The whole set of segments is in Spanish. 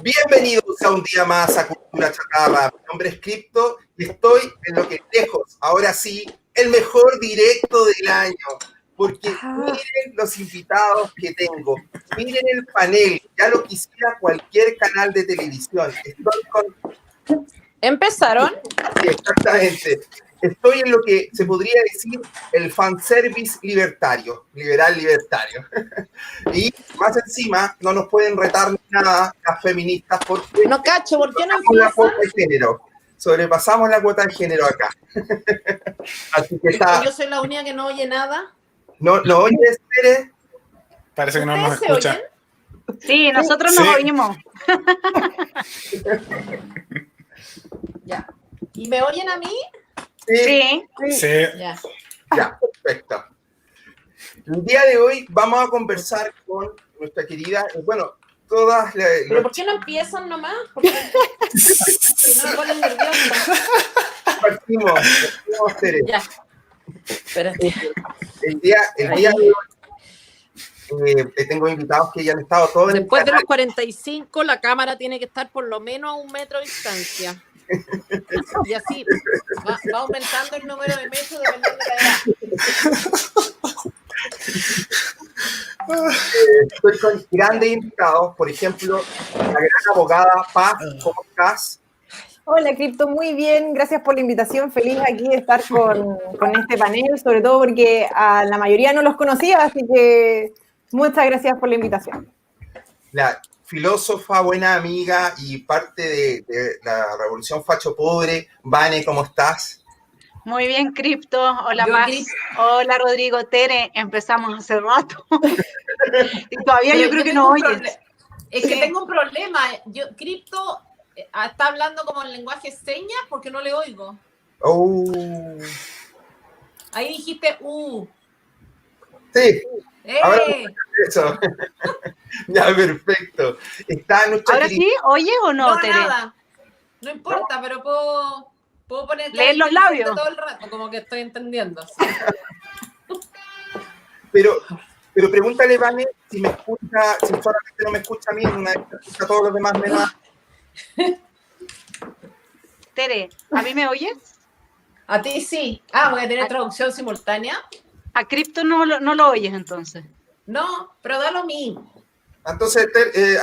Bienvenidos a un día más a Cultura Chatarra. Mi nombre es Cripto y estoy en lo que es lejos, ahora sí, el mejor directo del año. Porque miren los invitados que tengo, miren el panel, ya lo quisiera cualquier canal de televisión. Estoy con... ¿Empezaron? Sí, exactamente. Estoy en lo que se podría decir el fanservice libertario, liberal libertario. Y más encima, no nos pueden retar ni nada las feministas porque... No cacho, ¿por qué no la cuota empiezan? de género. Sobrepasamos la cuota de género acá. Así que está... Yo soy la única que no oye nada. ¿No oyes, Tere? Parece que no nos escucha. Sí, nosotros nos oímos. Ya. ¿Y me oyen a mí? Sí. Ya, perfecto. El día de hoy vamos a conversar con nuestra querida, bueno, todas las... ¿Pero por qué no empiezan nomás? Porque no me ponen nerviosa. Partimos, Tere. Ya. Espérate. El día de hoy tengo invitados que ya han estado todos... Después de los 45, la cámara tiene que estar por lo menos a 1 metro de distancia. Y así va aumentando el número de metros dependiendo de la edad. Estoy con grandes invitados, por ejemplo, la gran abogada Paz. ¿Cómo estás? Hola, Cripto, muy bien, gracias por la invitación, feliz aquí de estar con este panel, sobre todo porque a la mayoría no los conocía, así que muchas gracias por la invitación. La filósofa, buena amiga y parte de la Revolución Facho Pobre, Vane, ¿cómo estás? Muy bien, Cripto. Hola, Paz. Hola, Rodrigo, Tere. Empezamos hace rato. Y todavía yo creo que no oyes. Es que tengo un problema. Cripto está hablando como en lenguaje señas porque no le oigo. Ahí dijiste Sí. Ahora eso. Ya, perfecto. ¿Ahora sí? ¿Oye o no, Tere? Nada. No importa, pero puedo poner... Leer los labios. Todo el rato, como que estoy entendiendo. Pero pregúntale, Vane, si me escucha, si solamente no me escucha a mí, una vez escucha a todos los demás menos. Tere, ¿a mí me oyes? A ti sí. Voy a tener traducción simultánea. A Cripto no lo oyes entonces. No, pero da lo mismo. Entonces,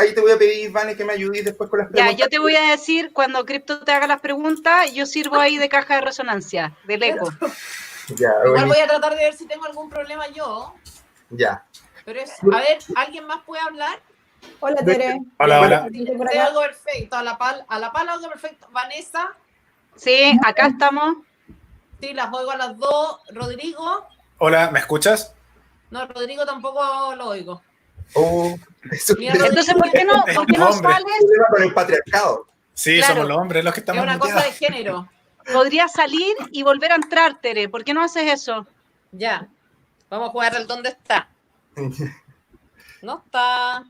ahí te voy a pedir, Vane, que me ayudes después con las preguntas. Ya, yo te voy a decir, cuando Cripto te haga las preguntas, yo sirvo ahí de caja de resonancia, del eco. Ya, igual voy a tratar de ver si tengo algún problema yo. Ya. Pero a ver, ¿alguien más puede hablar? Hola, Tere. Hola. Te algo perfecto. A la pal algo perfecto. Vanessa. Sí, acá estamos. Sí, las oigo a las dos. Rodrigo. Hola, ¿me escuchas? No, Rodrigo tampoco lo oigo. Entonces, ¿por qué no sales? Con el patriarcado. Sí, claro. Somos los hombres los que estamos. Es una cosa de género. Podría salir y volver a entrar, Tere. ¿Por qué no haces eso? Ya. Vamos a jugar al ¿dónde está? No está.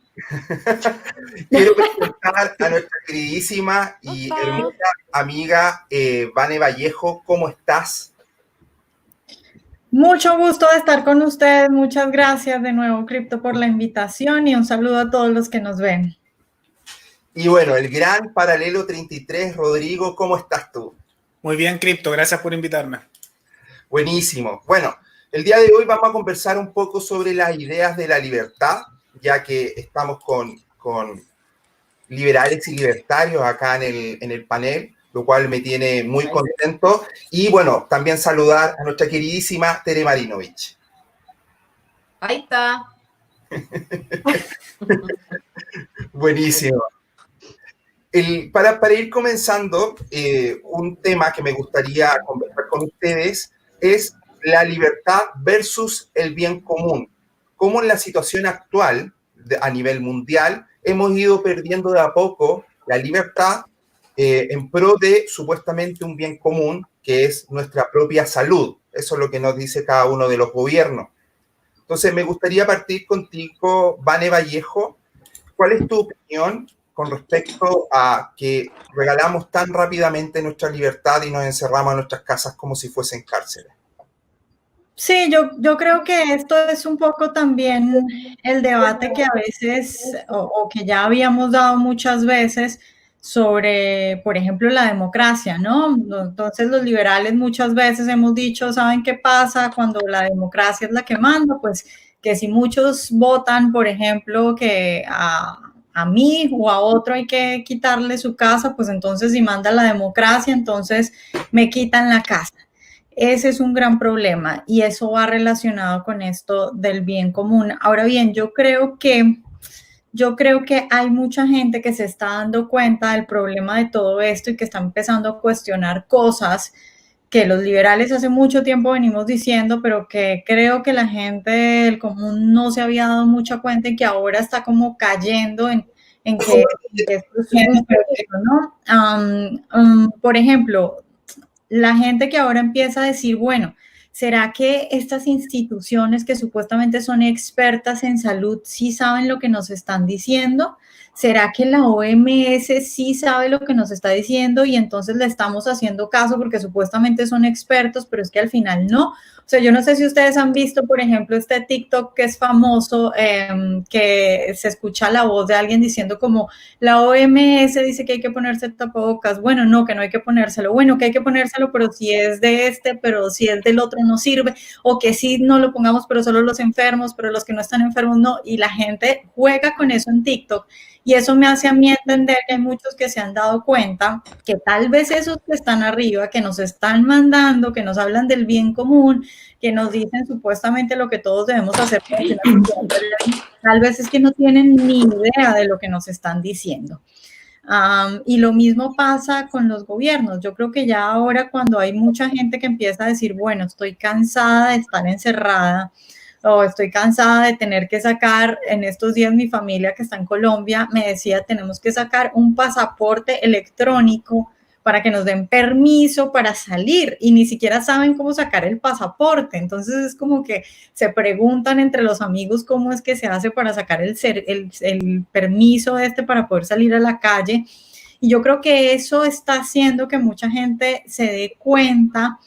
Quiero presentar a nuestra queridísima y hermosa amiga Vane Vallejo. ¿Cómo estás? Mucho gusto de estar con ustedes. Muchas gracias de nuevo, Cripto, por la invitación y un saludo a todos los que nos ven. Y bueno, el gran Paralelo 33, Rodrigo, ¿cómo estás tú? Muy bien, Cripto, gracias por invitarme. Buenísimo. Bueno, el día de hoy vamos a conversar un poco sobre las ideas de la libertad, ya que estamos con liberales y libertarios acá en el panel, lo cual me tiene muy contento. Y bueno, también saludar a nuestra queridísima Tere Marinovich. Ahí está. Buenísimo. Para ir comenzando, un tema que me gustaría conversar con ustedes es la libertad versus el bien común. Cómo en la situación actual, a nivel mundial, hemos ido perdiendo de a poco la libertad en pro de supuestamente un bien común, que es nuestra propia salud. Eso es lo que nos dice cada uno de los gobiernos. Entonces, me gustaría partir contigo, Vane Vallejo. ¿Cuál es tu opinión con respecto a que regalamos tan rápidamente nuestra libertad y nos encerramos en nuestras casas como si fuesen cárceles? Sí, yo creo que esto es un poco también el debate que a veces, o que ya habíamos dado muchas veces sobre, por ejemplo, la democracia, ¿no? Entonces los liberales muchas veces hemos dicho, ¿saben qué pasa cuando la democracia es la que manda? Pues que si muchos votan, por ejemplo, que a mí o a otro hay que quitarle su casa, pues entonces si manda la democracia, entonces me quitan la casa. Ese es un gran problema y eso va relacionado con esto del bien común. Ahora bien, yo creo que hay mucha gente que se está dando cuenta del problema de todo esto y que está empezando a cuestionar cosas que los liberales hace mucho tiempo venimos diciendo, pero que creo que la gente del común no se había dado mucha cuenta y que ahora está como cayendo en que esto es un problema, ¿no? Por ejemplo, la gente que ahora empieza a decir, bueno, ¿será que estas instituciones que supuestamente son expertas en salud sí saben lo que nos están diciendo? ¿Será que la OMS sí sabe lo que nos está diciendo y entonces le estamos haciendo caso porque supuestamente son expertos, pero es que al final no? O sea, yo no sé si ustedes han visto, por ejemplo, este TikTok que es famoso, que se escucha la voz de alguien diciendo como la OMS dice que hay que ponerse tapabocas. Bueno, no, que no hay que ponérselo. Bueno, que hay que ponérselo, pero si es de este, pero si es del otro no sirve. O que sí no lo pongamos, pero solo los enfermos, pero los que no están enfermos no. Y la gente juega con eso en TikTok. Y eso me hace a mí entender que hay muchos que se han dado cuenta que tal vez esos que están arriba, que nos están mandando, que nos hablan del bien común, que nos dicen supuestamente lo que todos debemos hacer, tal vez es que no tienen ni idea de lo que nos están diciendo. Y lo mismo pasa con los gobiernos. Yo creo que ya ahora cuando hay mucha gente que empieza a decir, bueno, estoy cansada de estar encerrada, o estoy cansada de tener que sacar, en estos días mi familia que está en Colombia me decía, tenemos que sacar un pasaporte electrónico para que nos den permiso para salir y ni siquiera saben cómo sacar el pasaporte. Entonces es como que se preguntan entre los amigos cómo es que se hace para sacar el permiso para poder salir a la calle. Y yo creo que eso está haciendo que mucha gente se dé cuenta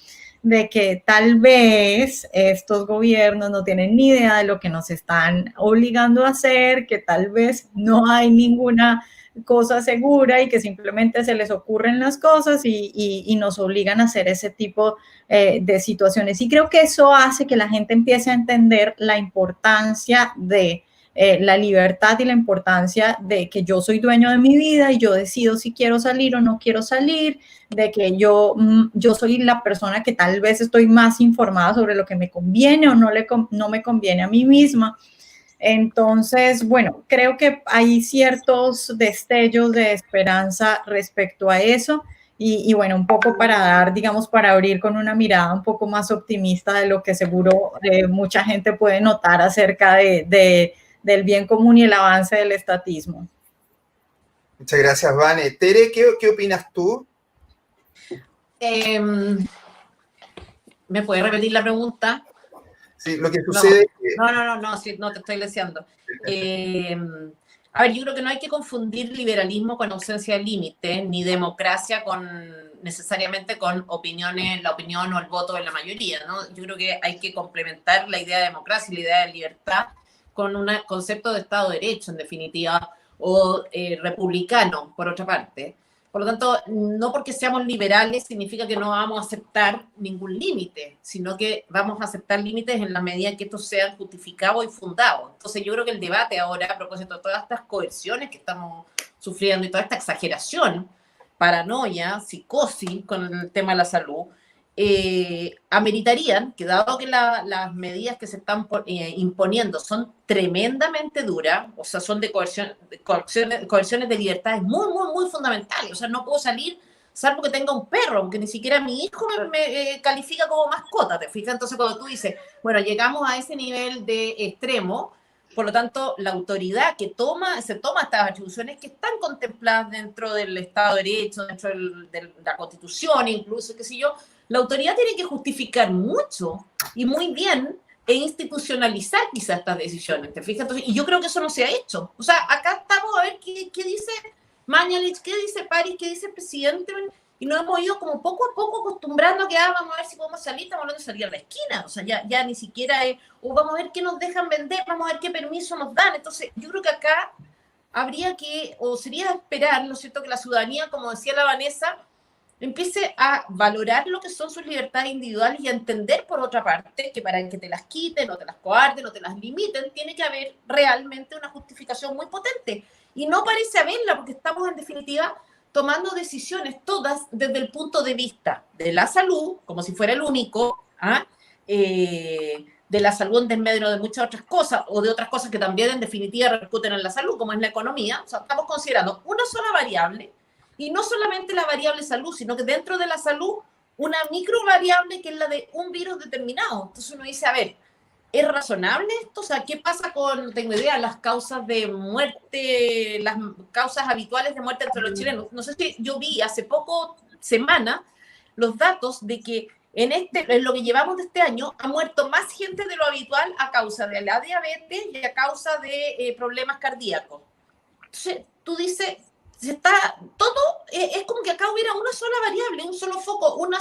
de que tal vez estos gobiernos no tienen ni idea de lo que nos están obligando a hacer, que tal vez no hay ninguna cosa segura y que simplemente se les ocurren las cosas y nos obligan a hacer ese tipo de situaciones. Y creo que eso hace que la gente empiece a entender la importancia de la libertad y la importancia de que yo soy dueño de mi vida y yo decido si quiero salir o no quiero salir, de que yo soy la persona que tal vez estoy más informada sobre lo que me conviene o no me conviene a mí misma. Entonces, bueno, creo que hay ciertos destellos de esperanza respecto a eso y bueno, un poco para dar, digamos, para abrir con una mirada un poco más optimista de lo que seguro mucha gente puede notar acerca del bien común y el avance del estatismo. Muchas gracias, Vane. Tere, ¿qué opinas tú? ¿Me puedes repetir la pregunta? Sí, lo que sucede... No, te estoy leseando. A ver, yo creo que no hay que confundir liberalismo con ausencia de límite, ni democracia necesariamente con opiniones, la opinión o el voto de la mayoría, ¿no? Yo creo que hay que complementar la idea de democracia y la idea de libertad con un concepto de Estado de Derecho, en definitiva, o republicano, por otra parte. Por lo tanto, no porque seamos liberales significa que no vamos a aceptar ningún límite, sino que vamos a aceptar límites en la medida en que estos sean justificados y fundados. Entonces, yo creo que el debate ahora, a propósito de todas estas coerciones que estamos sufriendo y toda esta exageración, paranoia, psicosis con el tema de la salud, ameritarían que, dado que las medidas que se están imponiendo son tremendamente duras, o sea, son de coerciones de libertades muy, muy, muy fundamentales. O sea, no puedo salir salvo que tenga un perro, porque ni siquiera mi hijo me califica como mascota, ¿te fijas? Entonces, cuando tú dices, bueno, llegamos a ese nivel de extremo, por lo tanto, la autoridad que se toma estas atribuciones que están contempladas dentro del Estado de Derecho, dentro de la Constitución, incluso, qué sé yo, la autoridad tiene que justificar mucho y muy bien e institucionalizar quizás estas decisiones, ¿te fijas? Entonces, y yo creo que eso no se ha hecho. O sea, acá estamos a ver qué dice Mañalich, qué dice París, qué dice el presidente, y nos hemos ido como poco a poco acostumbrando a que vamos a ver si podemos salir, estamos hablando de salir a la esquina, o sea, ya ni siquiera es, o vamos a ver qué nos dejan vender, vamos a ver qué permiso nos dan. Entonces, yo creo que acá habría que, o sería esperar, ¿no es cierto?, que la ciudadanía, como decía la Vanessa, empiece a valorar lo que son sus libertades individuales y a entender, por otra parte, que para que te las quiten, o te las coarten, o te las limiten, tiene que haber realmente una justificación muy potente. Y no parece haberla, porque estamos, en definitiva, tomando decisiones todas desde el punto de vista de la salud, como si fuera el único, de la salud en desmedro de muchas otras cosas, o de otras cosas que también, en definitiva, repercuten en la salud, como es la economía. O sea, estamos considerando una sola variable, y no solamente la variable salud, sino que dentro de la salud, una micro variable que es la de un virus determinado. Entonces uno dice, a ver, ¿es razonable esto? O sea, ¿qué pasa con, no tengo idea, las causas de muerte, las causas habituales de muerte entre los chilenos? No sé si yo vi hace poco, semana, los datos de que en lo que llevamos de este año, ha muerto más gente de lo habitual a causa de la diabetes y a causa de problemas cardíacos. Entonces, tú dices, es como que acá hubiera una sola variable, un solo foco, un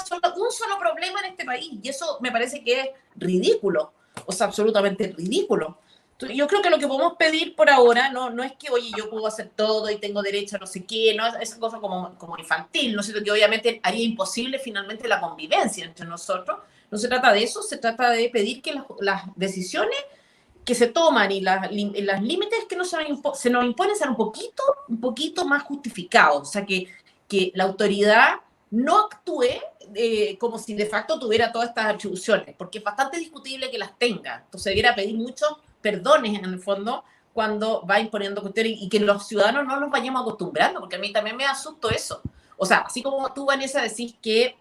solo problema en este país, y eso me parece que es ridículo, o sea, absolutamente ridículo. Entonces, yo creo que lo que podemos pedir por ahora no es que, oye, yo puedo hacer todo y tengo derecho a no sé qué, no, esa cosa como infantil, ¿no es cierto?, que obviamente haría imposible finalmente la convivencia entre nosotros. No se trata de eso, se trata de pedir que las decisiones que se toman y las límites que se nos imponen sean un poquito más justificados. O sea, que la autoridad no actúe como si de facto tuviera todas estas atribuciones, porque es bastante discutible que las tenga. Entonces debiera pedir muchos perdones, en el fondo, cuando va imponiendo cuestiones, y que los ciudadanos no nos vayamos acostumbrando, porque a mí también me asusto eso. O sea, así como tú, Vanessa, decís que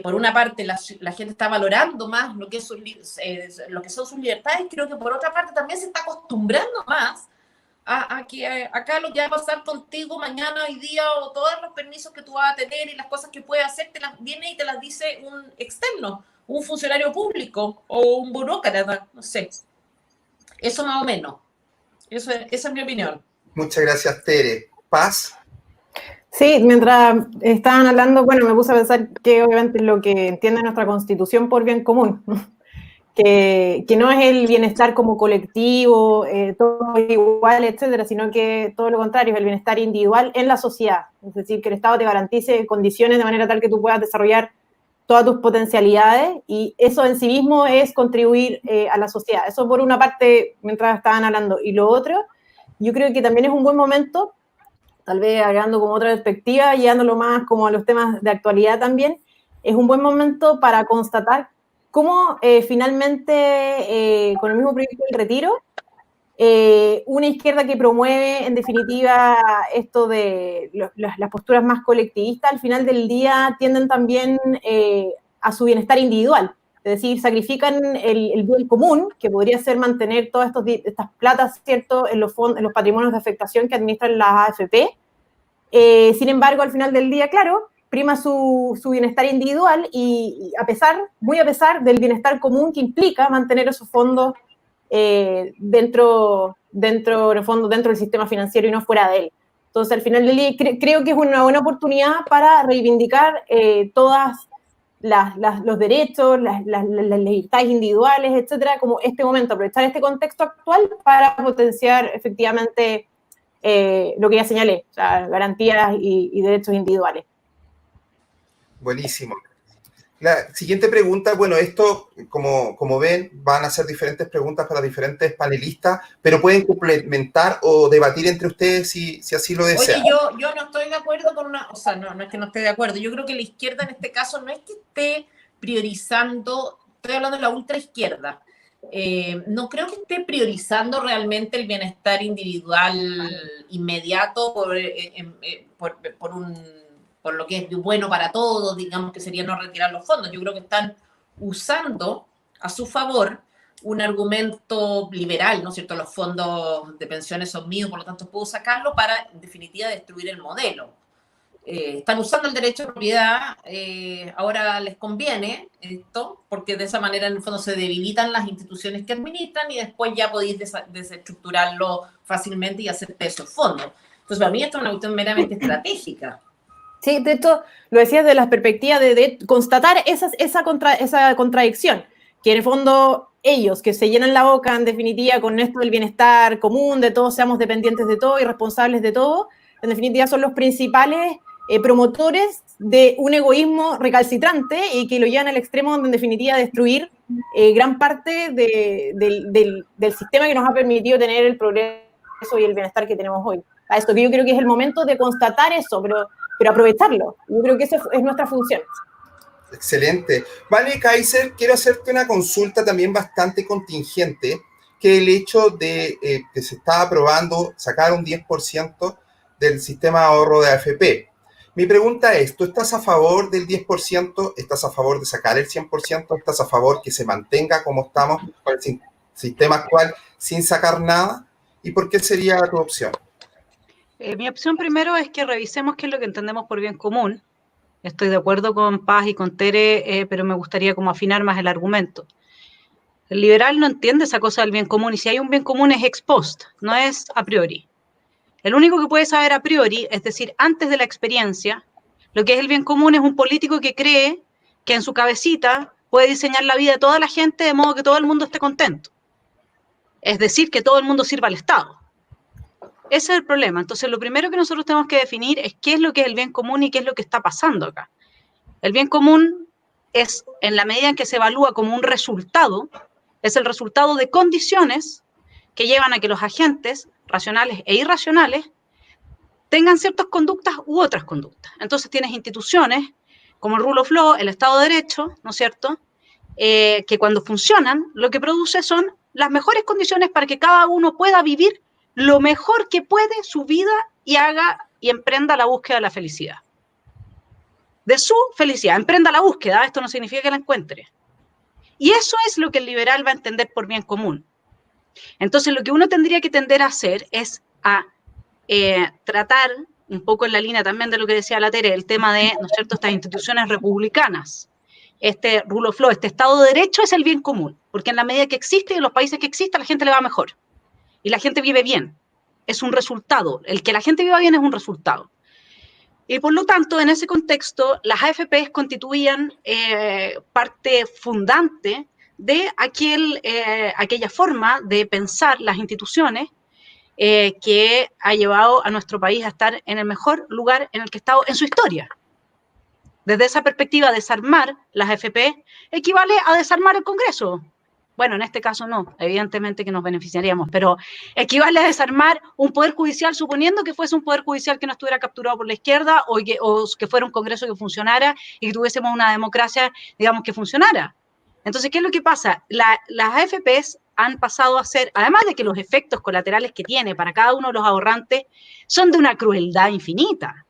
por una parte la gente está valorando más lo que son sus libertades, creo que por otra parte también se está acostumbrando más a que acá lo que va a pasar contigo mañana, hoy día, o todos los permisos que tú vas a tener y las cosas que puedes hacer, viene y te las dice un externo, un funcionario público o un burócrata, no sé. Eso más o menos. Esa es mi opinión. Muchas gracias, Tere. Paz. Sí, mientras estaban hablando, bueno, me puse a pensar que obviamente lo que entiende nuestra Constitución por bien común, que no es el bienestar como colectivo, todo igual, etcétera, sino que todo lo contrario, es el bienestar individual en la sociedad. Es decir, que el Estado te garantice condiciones de manera tal que tú puedas desarrollar todas tus potencialidades, y eso en sí mismo es contribuir a la sociedad. Eso por una parte, mientras estaban hablando. Y lo otro, yo creo que también es un buen momento, tal vez agregando como otra perspectiva, llevándolo más como a los temas de actualidad también, es un buen momento para constatar cómo finalmente, con el mismo proyecto del retiro, una izquierda que promueve, en definitiva, esto de las posturas más colectivistas, al final del día tienden también a su bienestar individual. Es decir, sacrifican el bien común, que podría ser mantener todas estas platas, ¿cierto?, en los patrimonios de afectación que administran las AFP. Sin embargo, al final del día, claro, prima su bienestar individual, y muy a pesar del bienestar común que implica mantener esos fondos dentro del sistema financiero y no fuera de él. Entonces, al final del día, creo que es una buena oportunidad para reivindicar todas los derechos, las libertades individuales, etcétera, como este momento, aprovechar este contexto actual para potenciar efectivamente lo que ya señalé, o sea, garantías y derechos individuales. Buenísimo. La siguiente pregunta, bueno, esto, como ven, van a ser diferentes preguntas para diferentes panelistas, pero pueden complementar o debatir entre ustedes si así lo desean. Oye, yo no estoy de acuerdo con no es que no esté de acuerdo. Yo creo que la izquierda en este caso no es que esté priorizando, estoy hablando de la ultraizquierda, no creo que esté priorizando realmente el bienestar individual inmediato por lo que es bueno para todos, digamos, que sería no retirar los fondos. Yo creo que están usando a su favor un argumento liberal, ¿no es cierto? Los fondos de pensiones son míos, por lo tanto puedo sacarlo para, en definitiva, destruir el modelo. Están usando el derecho de propiedad, ahora les conviene esto, porque de esa manera en el fondo se debilitan las instituciones que administran y después ya podéis desestructurarlo fácilmente y hacer peso fondos. Entonces, para mí esto es una cuestión meramente estratégica. Sí, de hecho, lo decías de la perspectiva de constatar esa contradicción, que en el fondo ellos, que se llenan la boca en definitiva con esto del bienestar común, de todos seamos dependientes de todo y responsables de todo, en definitiva son los principales promotores de un egoísmo recalcitrante y que lo llevan al extremo donde en definitiva destruir gran parte del sistema que nos ha permitido tener el progreso y el bienestar que tenemos hoy. A esto que yo creo que es el momento de constatar eso, pero aprovecharlo. Yo creo que esa es nuestra función. Excelente. Vale, Kaiser, quiero hacerte una consulta también bastante contingente, que el hecho de que se está aprobando sacar un 10% del sistema de ahorro de AFP. Mi pregunta es, ¿tú estás a favor del 10%? ¿Estás a favor de sacar el 100%? ¿Estás a favor que se mantenga como estamos con el sistema actual sin sacar nada? ¿Y por qué sería tu opción? Mi opción primero es que revisemos qué es lo que entendemos por bien común. Estoy de acuerdo con Paz y con Tere, pero me gustaría como afinar más el argumento. El liberal no entiende esa cosa del bien común, y si hay un bien común es ex post, no es a priori. El único que puede saber a priori, es decir, antes de la experiencia, lo que es el bien común es un político que cree que en su cabecita puede diseñar la vida de toda la gente de modo que todo el mundo esté contento. Es decir, que todo el mundo sirva al Estado. Ese es el problema. Entonces, lo primero que nosotros tenemos que definir es qué es lo que es el bien común y qué es lo que está pasando acá. El bien común es, en la medida en que se evalúa como un resultado, es el resultado de condiciones que llevan a que los agentes racionales e irracionales tengan ciertas conductas u otras conductas. Entonces tienes instituciones como el rule of law, el Estado de Derecho, ¿no es cierto?, que cuando funcionan, lo que produce son las mejores condiciones para que cada uno pueda vivir lo mejor que puede su vida y haga y emprenda la búsqueda de la felicidad. De su felicidad, emprenda la búsqueda, esto no significa que la encuentre. Y eso es lo que el liberal va a entender por bien común. Entonces, lo que uno tendría que tender a hacer es a tratar, un poco en la línea también de lo que decía la Tere, el tema de, ¿no es cierto?, estas instituciones republicanas. Este rule of law, este Estado de Derecho es el bien común, porque en la medida que existe y en los países que existe, a la gente le va mejor. Y la gente vive bien. Es un resultado. El que la gente viva bien es un resultado. Y por lo tanto, en ese contexto, las AFPs constituían parte fundante de aquella forma de pensar las instituciones que ha llevado a nuestro país a estar en el mejor lugar en el que ha estado en su historia. Desde esa perspectiva, desarmar las AFP equivale a desarmar el Congreso. Bueno, en este caso no, evidentemente que nos beneficiaríamos, pero equivale a desarmar un poder judicial, suponiendo que fuese un poder judicial que no estuviera capturado por la izquierda o que fuera un Congreso que funcionara y que tuviésemos una democracia, digamos, que funcionara. Entonces, ¿qué es lo que pasa? Las AFPs han pasado a ser, además de que los efectos colaterales que tiene para cada uno de los ahorrantes son de una crueldad infinita.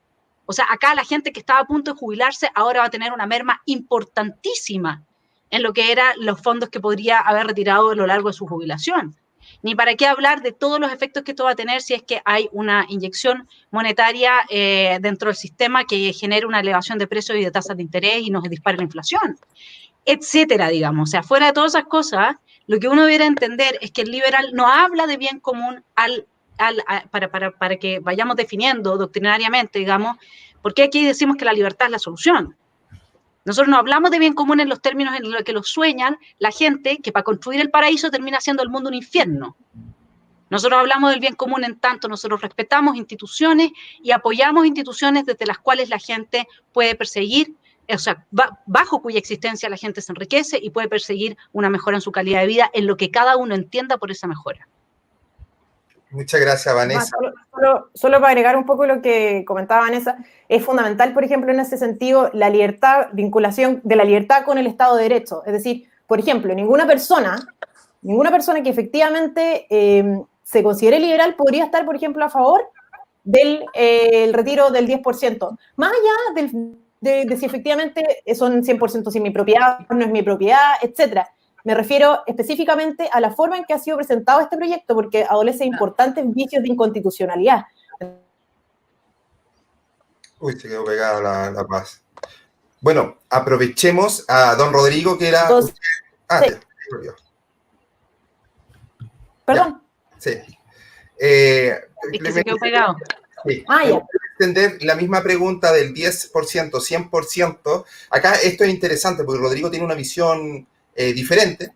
O sea, acá la gente que estaba a punto de jubilarse ahora va a tener una merma importantísima en lo que eran los fondos que podría haber retirado a lo largo de su jubilación. Ni para qué hablar de todos los efectos que esto va a tener si es que hay una inyección monetaria dentro del sistema que genere una elevación de precios y de tasas de interés y nos dispare la inflación, etcétera, digamos. O sea, fuera de todas esas cosas, lo que uno debiera entender es que el liberal no habla de bien común para que vayamos definiendo doctrinariamente, digamos, porque aquí decimos que la libertad es la solución. Nosotros no hablamos de bien común en los términos en los que lo sueñan la gente que para construir el paraíso termina haciendo el mundo un infierno. Nosotros hablamos del bien común en tanto nosotros respetamos instituciones y apoyamos instituciones desde las cuales la gente puede perseguir, o sea, bajo cuya existencia la gente se enriquece y puede perseguir una mejora en su calidad de vida en lo que cada uno entienda por esa mejora. Muchas gracias, Vanessa. Solo para agregar un poco lo que comentaba Vanessa, es fundamental, por ejemplo, en ese sentido, la libertad, vinculación de la libertad con el Estado de Derecho. Es decir, por ejemplo, ninguna persona que efectivamente se considere liberal podría estar, por ejemplo, a favor del el retiro del 10%. Más allá de si efectivamente son 100% sin mi propiedad, no es mi propiedad, etcétera. Me refiero específicamente a la forma en que ha sido presentado este proyecto, porque adolece importantes vicios de inconstitucionalidad. Uy, se quedó pegada la Paz. Bueno, aprovechemos a don Rodrigo, que era... Entonces, sí. Perdón. Sí. Es que se quedó pegado. Sí. Ya. extender la misma pregunta del 10%, 100%. Acá esto es interesante porque Rodrigo tiene una visión diferente.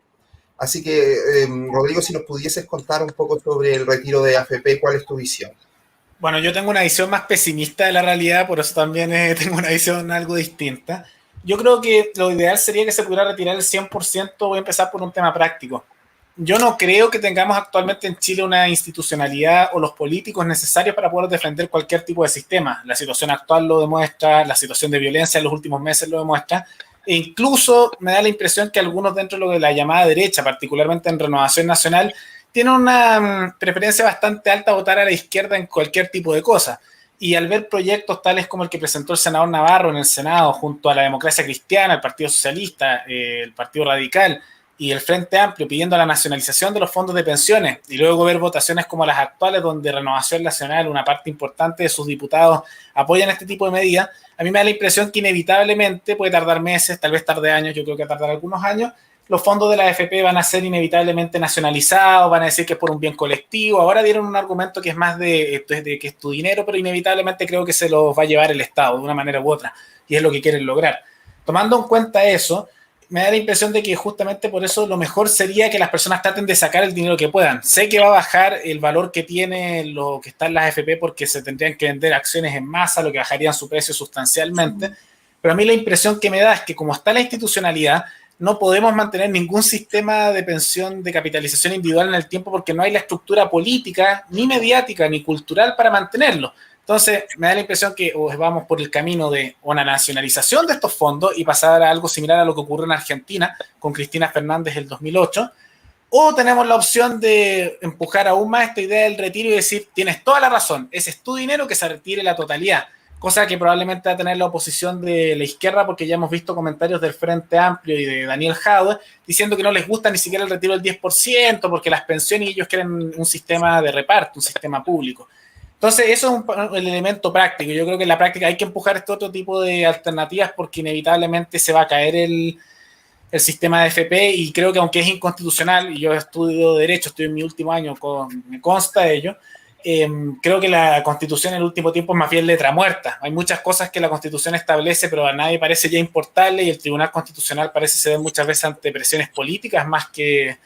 Así que, Rodrigo, si nos pudieses contar un poco sobre el retiro de AFP, ¿cuál es tu visión? Bueno, yo tengo una visión más pesimista de la realidad, por eso también tengo una visión algo distinta. Yo creo que lo ideal sería que se pudiera retirar el 100%. Voy a empezar por un tema práctico. Yo no creo que tengamos actualmente en Chile una institucionalidad o los políticos necesarios para poder defender cualquier tipo de sistema. La situación actual lo demuestra, la situación de violencia en los últimos meses lo demuestra, e incluso me da la impresión que algunos dentro de lo de la llamada derecha, particularmente en Renovación Nacional, tienen una preferencia bastante alta a votar a la izquierda en cualquier tipo de cosa. Y al ver proyectos tales como el que presentó el senador Navarro en el Senado junto a la Democracia Cristiana, el Partido Socialista, el Partido Radical y el Frente Amplio pidiendo la nacionalización de los fondos de pensiones, y luego ver votaciones como las actuales donde Renovación Nacional, una parte importante de sus diputados apoyan este tipo de medidas, a mí me da la impresión que inevitablemente, puede tardar meses, tal vez tarde años, yo creo que tardará algunos años, los fondos de la AFP van a ser inevitablemente nacionalizados, van a decir que es por un bien colectivo. Ahora dieron un argumento que es más de que es tu dinero, pero inevitablemente creo que se los va a llevar el Estado de una manera u otra, y es lo que quieren lograr. Tomando en cuenta eso, me da la impresión de que justamente por eso lo mejor sería que las personas traten de sacar el dinero que puedan. Sé que va a bajar el valor que tiene lo que está en las AFP porque se tendrían que vender acciones en masa, lo que bajaría su precio sustancialmente, pero a mí la impresión que me da es que como está la institucionalidad, no podemos mantener ningún sistema de pensión de capitalización individual en el tiempo porque no hay la estructura política, ni mediática, ni cultural para mantenerlo. Entonces, me da la impresión que vamos por el camino de una nacionalización de estos fondos y pasar a algo similar a lo que ocurrió en Argentina con Cristina Fernández el 2008, o tenemos la opción de empujar aún más esta idea del retiro y decir, tienes toda la razón, ese es tu dinero, que se retire la totalidad. Cosa que probablemente va a tener la oposición de la izquierda, porque ya hemos visto comentarios del Frente Amplio y de Daniel Jadwe diciendo que no les gusta ni siquiera el retiro del 10%, porque las pensiones y ellos quieren un sistema de reparto, un sistema público. Entonces, eso es el elemento práctico. Yo creo que en la práctica hay que empujar este otro tipo de alternativas porque inevitablemente se va a caer el sistema de FP, y creo que aunque es inconstitucional, y yo estudio Derecho, estoy en mi último año, me consta de ello, creo que la Constitución en el último tiempo es más bien letra muerta. Hay muchas cosas que la Constitución establece, pero a nadie parece ya importarle, y el Tribunal Constitucional parece ceder muchas veces ante presiones políticas más que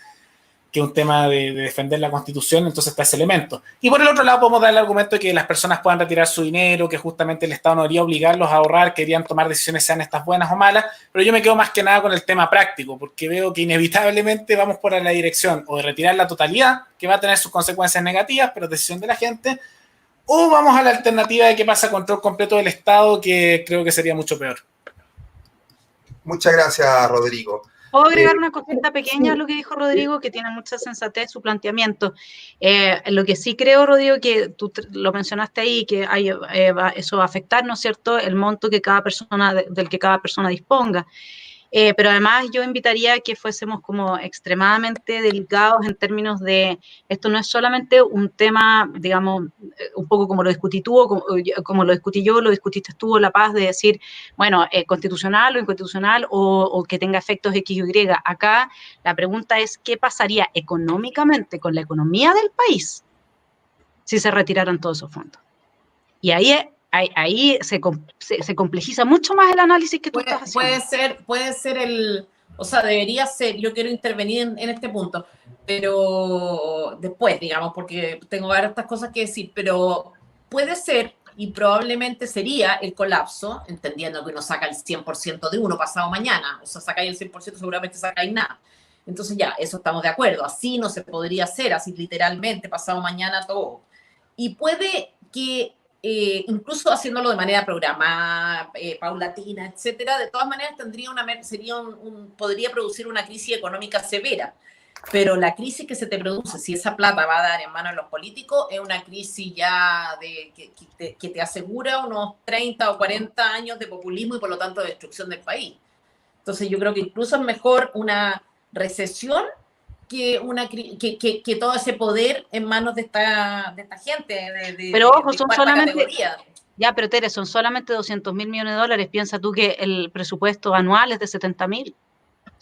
un tema de defender la Constitución. Entonces está ese elemento. Y por el otro lado podemos dar el argumento de que las personas puedan retirar su dinero, que justamente el Estado no debería obligarlos a ahorrar, querían tomar decisiones, sean estas buenas o malas, pero yo me quedo más que nada con el tema práctico, porque veo que inevitablemente vamos por la dirección o de retirar la totalidad, que va a tener sus consecuencias negativas, pero es decisión de la gente, o vamos a la alternativa de que pasa control completo del Estado, que creo que sería mucho peor. Muchas gracias, Rodrigo. ¿Puedo agregar una cosita pequeña a lo que dijo Rodrigo, que tiene mucha sensatez su planteamiento? Lo que sí creo, Rodrigo, que tú lo mencionaste ahí, que eso va a afectar, ¿no es cierto?, el monto que cada persona, del que cada persona disponga. Pero además yo invitaría a que fuésemos como extremadamente delicados en términos de, esto no es solamente un tema, digamos, un poco como lo discutí tú, como lo discutí yo, lo discutiste tú, La Paz, de decir, bueno, constitucional o inconstitucional, o que tenga efectos X o Y. Acá la pregunta es, ¿qué pasaría económicamente con la economía del país si se retiraran todos esos fondos? Y ahí se complejiza mucho más el análisis que tú estás haciendo. Puede ser o sea, debería ser, yo quiero intervenir en este punto, pero después, digamos, porque tengo varias cosas que decir, pero puede ser, y probablemente sería el colapso, entendiendo que uno saca el 100% de uno pasado mañana, o sea, sacáis el 100%, seguramente sacáis nada. Entonces ya, eso estamos de acuerdo, así no se podría hacer, así literalmente, pasado mañana todo. Y puede que incluso haciéndolo de manera programada, paulatina, etcétera, de todas maneras podría producir una crisis económica severa. Pero la crisis que se te produce, si esa plata va a dar en manos de los políticos, es una crisis ya que te asegura unos 30 o 40 años de populismo y por lo tanto de destrucción del país. Entonces yo creo que incluso es mejor una recesión que todo ese poder en manos de esta gente. Pero ojo, son solamente... Categoría. Ya, pero Tere, son solamente 200.000 millones de dólares. Piensa tú que el presupuesto anual es de 70.000.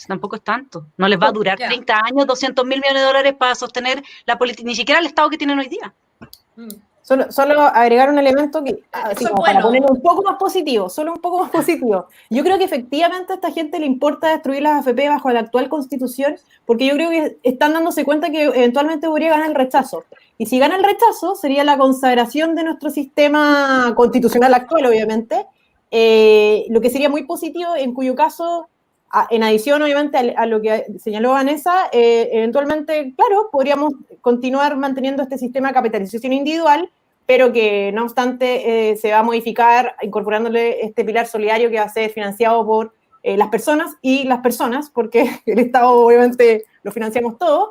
Tampoco es tanto. No les va a durar 30 años, 200.000 millones de dólares para sostener la política, ni siquiera el Estado que tienen hoy día. Solo agregar un elemento que, así Eso es como para bueno. ponerlo un poco más positivo, solo un poco más positivo. Yo creo que efectivamente a esta gente le importa destruir las AFP bajo la actual constitución, porque yo creo que están dándose cuenta que eventualmente podría ganar el rechazo. Y si gana el rechazo, sería la consagración de nuestro sistema constitucional actual, obviamente, lo que sería muy positivo, en cuyo caso, en adición, obviamente, a lo que señaló Vanessa, eventualmente, claro, podríamos continuar manteniendo este sistema de capitalización individual, pero que, no obstante, se va a modificar incorporándole este pilar solidario que va a ser financiado por las personas y las personas, porque el Estado, obviamente, lo financiamos todos.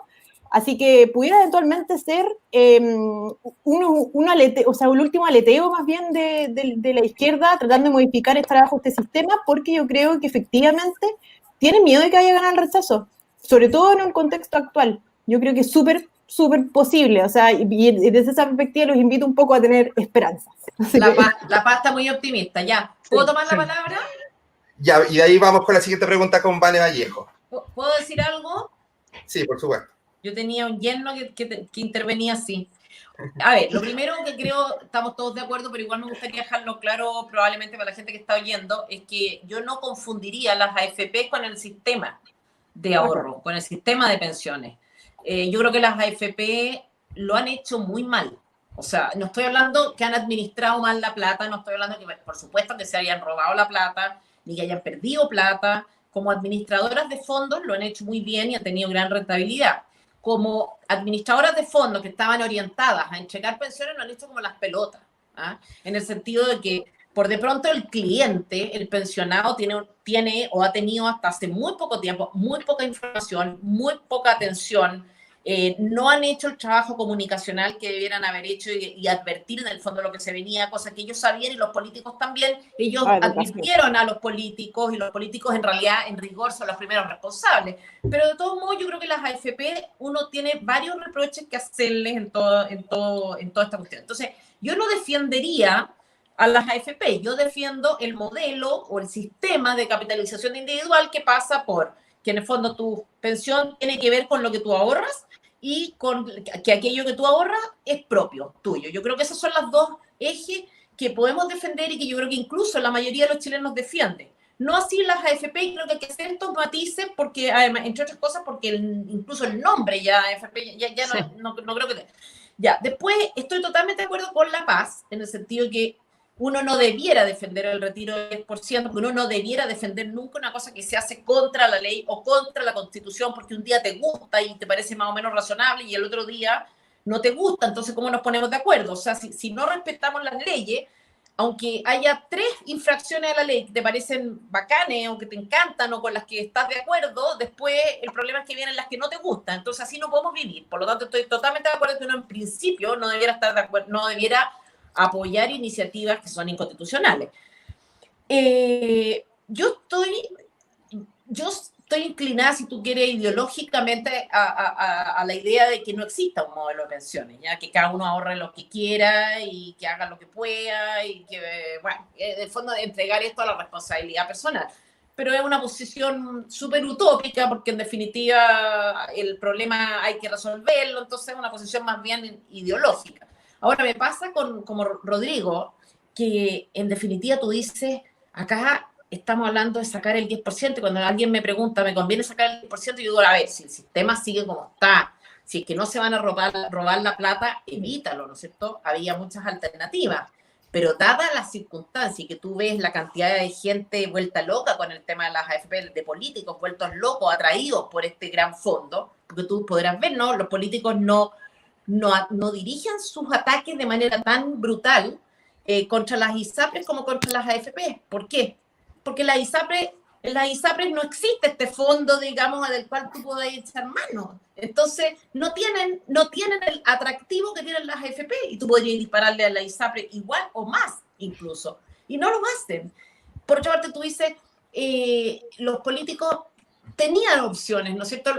Así que pudiera eventualmente ser un aleteo, o sea, un último aleteo más bien de la izquierda tratando de modificar este sistema, porque yo creo que efectivamente tienen miedo de que vaya a ganar el rechazo, sobre todo en el contexto actual. Yo creo que es súper posible, o sea, y desde esa perspectiva los invito un poco a tener esperanza. La paz está muy optimista, ya. ¿Puedo tomar la palabra? Ya, y de ahí vamos con la siguiente pregunta con Vale Vallejo. ¿Puedo decir algo? Sí, por supuesto. Yo tenía un yerno que intervenía así. A ver, lo primero que creo, estamos todos de acuerdo, pero igual me gustaría dejarlo claro probablemente para la gente que está oyendo, es que yo no confundiría las AFP con el sistema de ahorro, con el sistema de pensiones. Yo creo que las AFP lo han hecho muy mal. O sea, no estoy hablando que han administrado mal la plata, no estoy hablando que, por supuesto, que se hayan robado la plata, ni que hayan perdido plata. Como administradoras de fondos lo han hecho muy bien y han tenido gran rentabilidad. Como administradoras de fondos que estaban orientadas a entregar pensiones, lo han hecho como las pelotas, ¿ah? En el sentido de que, por de pronto, el cliente, el pensionado, tiene o ha tenido hasta hace muy poco tiempo muy poca información, muy poca atención. No han hecho el trabajo comunicacional que debieran haber hecho y advertir en el fondo lo que se venía, cosa que ellos sabían y los políticos también. Ellos advirtieron a los políticos y los políticos en realidad, en rigor, son los primeros responsables. Pero de todos modos, yo creo que las AFP uno tiene varios reproches que hacerles en toda esta cuestión. Entonces, yo no defendería a las AFP, yo defiendo el modelo o el sistema de capitalización individual que pasa por que en el fondo tu pensión tiene que ver con lo que tú ahorras y con que aquello que tú ahorras es propio, tuyo. Yo creo que esos son los dos ejes que podemos defender y que yo creo que incluso la mayoría de los chilenos defienden. No así las AFP, y creo que hay que hacer estos matices porque, además, entre otras cosas, porque incluso el nombre ya AFP, ya sí. no creo que... Ya, después estoy totalmente de acuerdo con La Paz, en el sentido que uno no debiera defender el retiro del 10%, porque uno no debiera defender nunca una cosa que se hace contra la ley o contra la Constitución, porque un día te gusta y te parece más o menos razonable y el otro día no te gusta. Entonces, ¿cómo nos ponemos de acuerdo? O sea, si no respetamos las leyes, aunque haya 3 infracciones a la ley que te parecen bacanes o que te encantan o con las que estás de acuerdo, después el problema es que vienen las que no te gustan. Entonces, así no podemos vivir. Por lo tanto, estoy totalmente de acuerdo que uno en principio no debiera estar de acuerdo, no debiera apoyar iniciativas que son inconstitucionales. Yo estoy inclinada, si tú quieres, ideológicamente a la idea de que no exista un modelo de pensiones, ya que cada uno ahorre lo que quiera y que haga lo que pueda y que, bueno, en el fondo de entregar esto a la responsabilidad personal. Pero es una posición súper utópica porque en definitiva el problema hay que resolverlo, entonces es una posición más bien ideológica. Ahora me pasa como Rodrigo, que en definitiva tú dices, acá estamos hablando de sacar el 10%, y cuando alguien me pregunta, ¿me conviene sacar el 10%? Yo digo, a ver, si el sistema sigue como está, si es que no se van a robar la plata, evítalo, ¿no es cierto? Había muchas alternativas, pero dada las circunstancias que tú ves la cantidad de gente vuelta loca con el tema de las AFP, de políticos vueltos locos, atraídos por este gran fondo, porque tú podrás ver, ¿no? Los políticos no dirigen sus ataques de manera tan brutal contra las ISAPRES como contra las AFP. ¿Por qué? Porque en las ISAPRES no existe este fondo, digamos, del cual tú puedas echar mano. Entonces, no tienen el atractivo que tienen las AFP y tú podrías dispararle a la ISAPRE igual o más incluso. Y no lo hacen. Por otra parte, tú dices, los políticos tenían opciones, ¿no es cierto?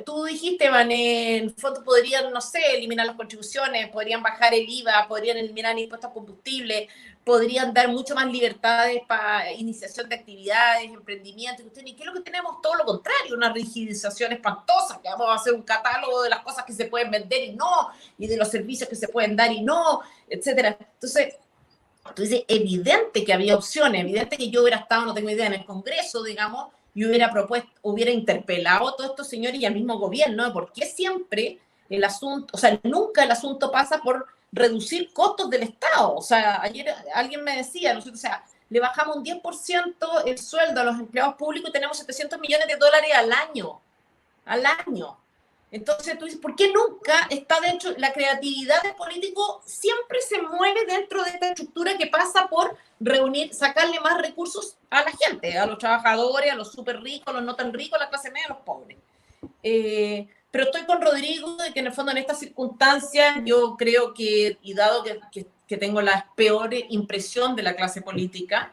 Tú dijiste, Van, en el fondo podrían, no sé, eliminar las contribuciones, podrían bajar el IVA, podrían eliminar el impuesto a combustible, podrían dar mucho más libertades para iniciación de actividades, emprendimiento, ¿y qué es lo que tenemos? Todo lo contrario, una rigidización espantosa, que vamos a hacer un catálogo de las cosas que se pueden vender y no, y de los servicios que se pueden dar y no, etcétera. Entonces, evidente que había opciones, evidente que yo hubiera estado, no tengo idea, en el Congreso, digamos, y hubiera interpelado a todos estos señores y al mismo gobierno, ¿no? ¿Por qué siempre el asunto, o sea, nunca el asunto pasa por reducir costos del Estado? O sea, ayer alguien me decía, ¿no? O sea, le bajamos un 10% el sueldo a los empleados públicos y tenemos $700 millones al año. Entonces tú dices, ¿por qué nunca está dentro? La creatividad del político siempre se mueve dentro de esta estructura que pasa por reunir, sacarle más recursos a la gente, a los trabajadores, a los súper ricos, a los no tan ricos, a la clase media, a los pobres. Pero estoy con Rodrigo de que en el fondo en estas circunstancias yo creo que, y dado que tengo la peor impresión de la clase política,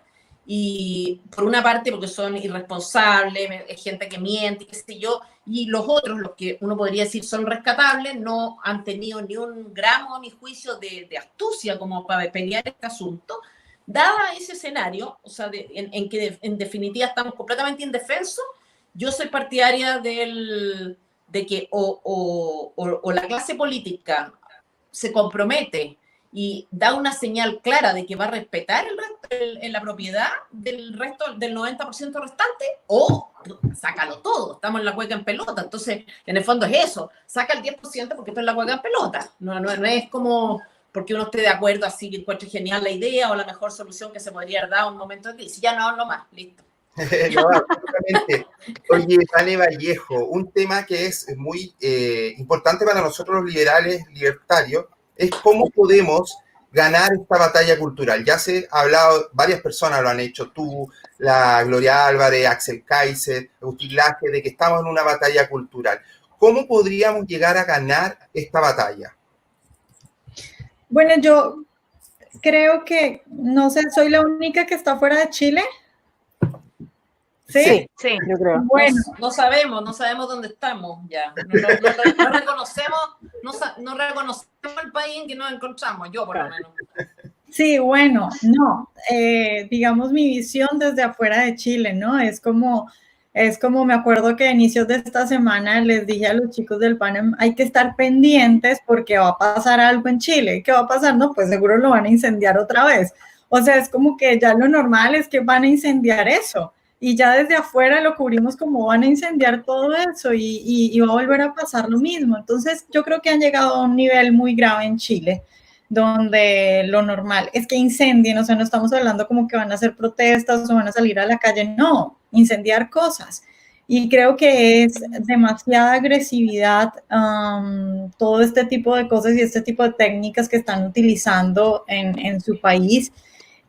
y por una parte porque son irresponsables, es gente que miente, qué sé yo, y los otros, los que uno podría decir son rescatables, no han tenido ni un gramo, a mi juicio, de astucia como para pelear este asunto. Dada ese escenario, o sea, en que en definitiva estamos completamente indefensos, yo soy partidaria de que o la clase política se compromete y da una señal clara de que va a respetar la propiedad del resto, del 90% restante, o sácalo todo, estamos en la hueca en pelota. Entonces, en el fondo es eso, saca el 10% porque esto es la hueca en pelota, no es como porque uno esté de acuerdo así que encuentre genial la idea o la mejor solución que se podría dar a un momento de crisis. Ya no hablo más, listo. No, absolutamente. Oye, Vane Vallejo, un tema que es muy importante para nosotros los liberales libertarios es cómo podemos ganar esta batalla cultural. Ya se ha hablado, varias personas lo han hecho, tú, la Gloria Álvarez, Axel Kaiser, Agustín Laje, de que estamos en una batalla cultural. ¿Cómo podríamos llegar a ganar esta batalla? Bueno, yo creo que, no sé, soy la única que está fuera de Chile. Sí, yo creo. Bueno, no sabemos dónde estamos ya. No reconocemos el país en que nos encontramos, yo por lo menos. sí, bueno, no, digamos mi visión desde afuera de Chile, ¿no? Es como me acuerdo que a inicios de esta semana les dije a los chicos del panel, hay que estar pendientes porque va a pasar algo en Chile. ¿Qué va a pasar? No, pues seguro lo van a incendiar otra vez. O sea, es como que ya lo normal es que van a incendiar eso. Y ya desde afuera lo cubrimos como van a incendiar todo eso y va a volver a pasar lo mismo. Entonces, yo creo que han llegado a un nivel muy grave en Chile, donde lo normal es que incendien, o sea, no estamos hablando como que van a hacer protestas o van a salir a la calle, no, incendiar cosas. Y creo que es demasiada agresividad, todo este tipo de cosas y este tipo de técnicas que están utilizando en su país.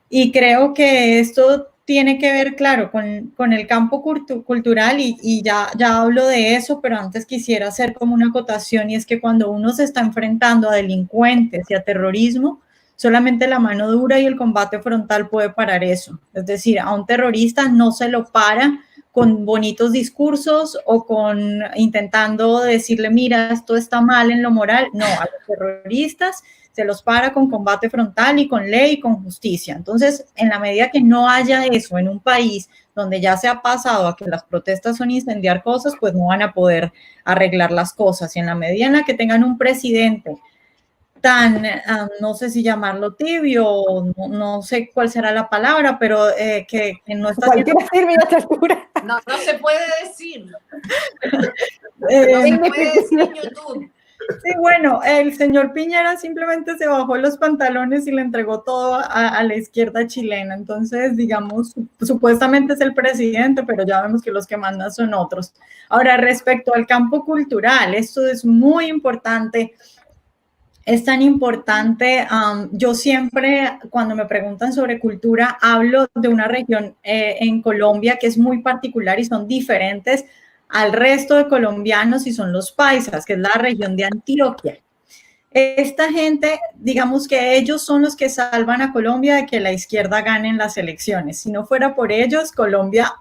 Y creo que esto tiene que ver, claro, con el campo cultural y ya hablo de eso, pero antes quisiera hacer como una acotación y es que cuando uno se está enfrentando a delincuentes y a terrorismo, solamente la mano dura y el combate frontal puede parar eso. Es decir, a un terrorista no se lo para con bonitos discursos o con intentando decirle, mira, esto está mal en lo moral. No, a los terroristas se los para con combate frontal y con ley y con justicia. Entonces, en la medida que no haya eso en un país donde ya se ha pasado a que las protestas son incendiar cosas, pues no van a poder arreglar las cosas. Y en la medida en la que tengan un presidente tan, no sé si llamarlo tibio, no sé cuál será la palabra, pero que no está... Cualquiera sirve a esta altura. No se puede decir. No se puede decir en YouTube. Sí, bueno, el señor Piñera simplemente se bajó los pantalones y le entregó todo a la izquierda chilena. Entonces, digamos, supuestamente es el presidente, pero ya vemos que los que mandan son otros. Ahora, respecto al campo cultural, esto es muy importante. Es tan importante, yo siempre cuando me preguntan sobre cultura hablo de una región en Colombia que es muy particular y son diferentes al resto de colombianos y son los paisas, que es la región de Antioquia. esta gente, digamos que ellos son los que salvan a Colombia de que la izquierda gane en las elecciones. Si no fuera por ellos, Colombia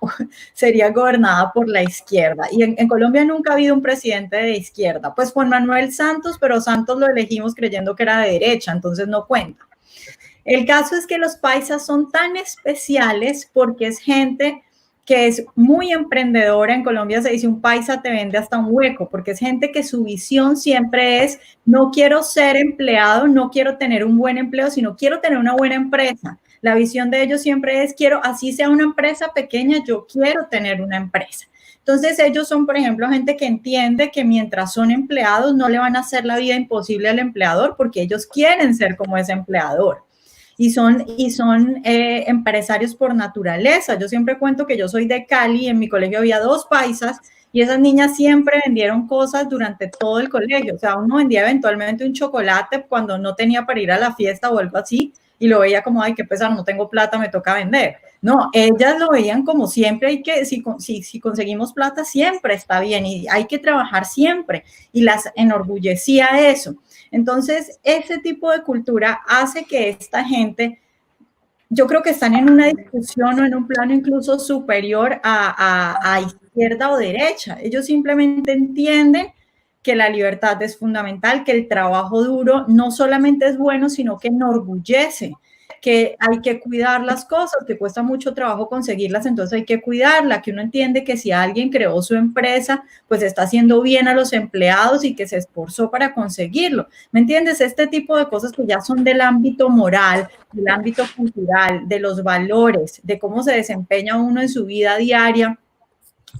sería gobernada por la izquierda. Y en Colombia nunca ha habido un presidente de izquierda. Pues Juan Manuel Santos, pero Santos lo elegimos creyendo que era de derecha, entonces no cuenta. El caso es que los paisas son tan especiales porque es gente que es muy emprendedora. En Colombia se dice un paisa te vende hasta un hueco, porque es gente que su visión siempre es, no quiero ser empleado, no quiero tener un buen empleo, sino quiero tener una buena empresa. La visión de ellos siempre es, quiero, así sea una empresa pequeña, yo quiero tener una empresa. Entonces ellos son, por ejemplo, gente que entiende que mientras son empleados no le van a hacer la vida imposible al empleador porque ellos quieren ser como ese empleador. Y son empresarios por naturaleza. Yo siempre cuento que yo soy de Cali, en mi colegio había 2 paisas y esas niñas siempre vendieron cosas durante todo el colegio. O sea, uno vendía eventualmente un chocolate cuando no tenía para ir a la fiesta o algo así y lo veía como, ay, qué pesar, no tengo plata, me toca vender. No, ellas lo veían como siempre, hay que, si conseguimos plata, siempre está bien y hay que trabajar siempre. Y las enorgullecía eso. Entonces, ese tipo de cultura hace que esta gente, yo creo que están en una discusión o en un plano incluso superior a izquierda o derecha. Ellos simplemente entienden que la libertad es fundamental, que el trabajo duro no solamente es bueno, sino que enorgullece, que hay que cuidar las cosas, que cuesta mucho trabajo conseguirlas, entonces hay que cuidarla, que uno entiende que si alguien creó su empresa, pues está haciendo bien a los empleados y que se esforzó para conseguirlo. ¿Me entiendes? Este tipo de cosas que ya son del ámbito moral, del ámbito cultural, de los valores, de cómo se desempeña uno en su vida diaria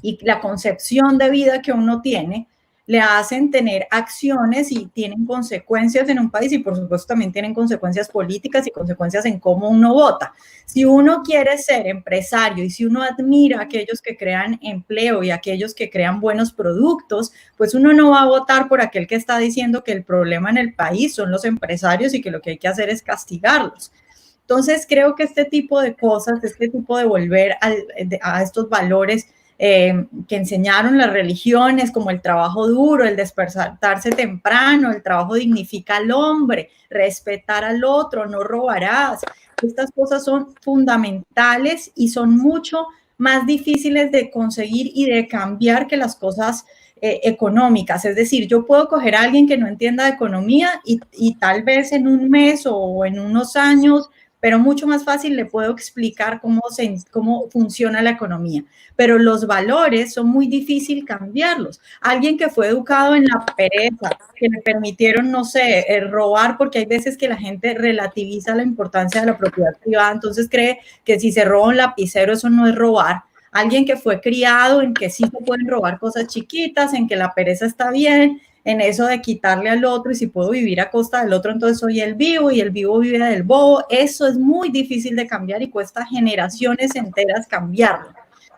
y la concepción de vida que uno tiene, le hacen tener acciones y tienen consecuencias en un país y por supuesto también tienen consecuencias políticas y consecuencias en cómo uno vota. Si uno quiere ser empresario y si uno admira a aquellos que crean empleo y a aquellos que crean buenos productos, pues uno no va a votar por aquel que está diciendo que el problema en el país son los empresarios y que lo que hay que hacer es castigarlos. Entonces creo que este tipo de cosas, este tipo de volver a estos valores que enseñaron las religiones, como el trabajo duro, el despertarse temprano, el trabajo dignifica al hombre, respetar al otro, no robarás. Estas cosas son fundamentales y son mucho más difíciles de conseguir y de cambiar que las cosas económicas. Es decir, yo puedo coger a alguien que no entienda de economía y tal vez en un mes o en unos años, pero mucho más fácil le puedo explicar cómo funciona la economía. Pero los valores son muy difícil cambiarlos. Alguien que fue educado en la pereza, que le permitieron, no sé, robar, porque hay veces que la gente relativiza la importancia de la propiedad privada, entonces cree que si se roba un lapicero eso no es robar. Alguien que fue criado en que sí se pueden robar cosas chiquitas, en que la pereza está bien, en eso de quitarle al otro y si puedo vivir a costa del otro, entonces soy el vivo y el vivo vive del bobo. Eso es muy difícil de cambiar y cuesta generaciones enteras cambiarlo.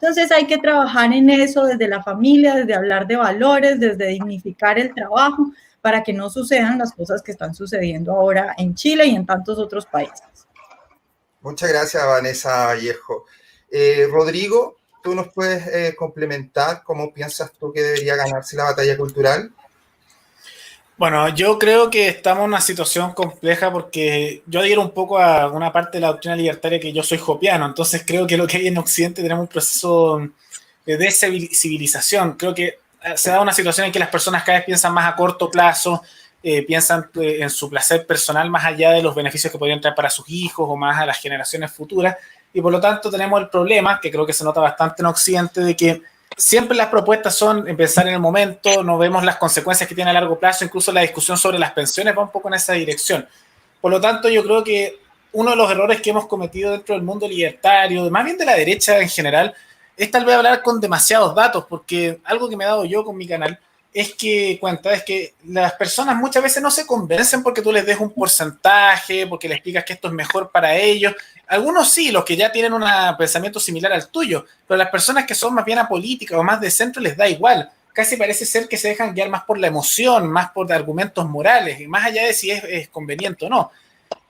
Entonces hay que trabajar en eso desde la familia, desde hablar de valores, desde dignificar el trabajo para que no sucedan las cosas que están sucediendo ahora en Chile y en tantos otros países. Muchas gracias, Vanessa Vallejo. Rodrigo, ¿tú nos puedes complementar cómo piensas tú que debería ganarse la batalla cultural? Bueno, yo creo que estamos en una situación compleja porque yo adhiero un poco a una parte de la doctrina libertaria que yo soy hopiano, entonces creo que lo que hay en Occidente tenemos un proceso de descivilización. Creo que se da una situación en que las personas cada vez piensan más a corto plazo, piensan en su placer personal más allá de los beneficios que podrían traer para sus hijos o más a las generaciones futuras, y por lo tanto tenemos el problema, que creo que se nota bastante en Occidente, de que siempre las propuestas son empezar en el momento, no vemos las consecuencias que tiene a largo plazo, incluso la discusión sobre las pensiones va un poco en esa dirección. Por lo tanto, yo creo que uno de los errores que hemos cometido dentro del mundo libertario, más bien de la derecha en general, es tal vez hablar con demasiados datos, porque algo que me he dado yo con mi canal es que las personas muchas veces no se convencen porque tú les des un porcentaje, porque les explicas que esto es mejor para ellos. Algunos sí, los que ya tienen un pensamiento similar al tuyo, pero las personas que son más bien apolíticas o más de centro les da igual. Casi parece ser que se dejan guiar más por la emoción, más por argumentos morales, y más allá de si es conveniente o no.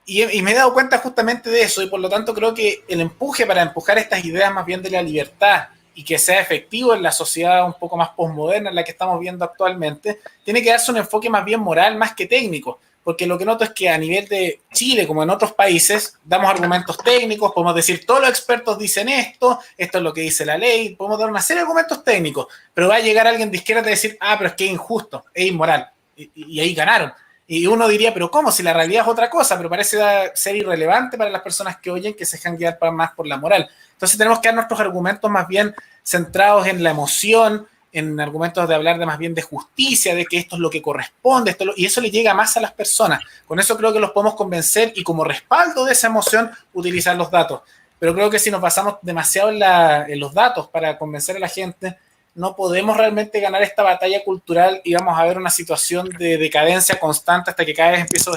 Y me he dado cuenta justamente de eso, y por lo tanto creo que el empuje para empujar estas ideas más bien de la libertad y que sea efectivo en la sociedad un poco más posmoderna en la que estamos viendo actualmente, tiene que darse un enfoque más bien moral, más que técnico. porque lo que noto es que a nivel de Chile, como en otros países, damos argumentos técnicos, podemos decir, todos los expertos dicen esto es lo que dice la ley, podemos dar una serie de argumentos técnicos, pero va a llegar alguien de izquierda y decir, pero es que es injusto, es inmoral, y ahí ganaron. Y uno diría, pero ¿cómo? Si la realidad es otra cosa, pero parece ser irrelevante para las personas que oyen, que se dejan guiar más por la moral. Entonces tenemos que dar nuestros argumentos más bien centrados en la emoción, en argumentos de hablar de más bien de justicia, de que esto es lo que corresponde, y eso le llega más a las personas. Con eso creo que los podemos convencer y como respaldo de esa emoción utilizar los datos. Pero creo que si nos basamos demasiado en los datos para convencer a la gente, no podemos realmente ganar esta batalla cultural y vamos a ver una situación de decadencia constante hasta que cada vez empieza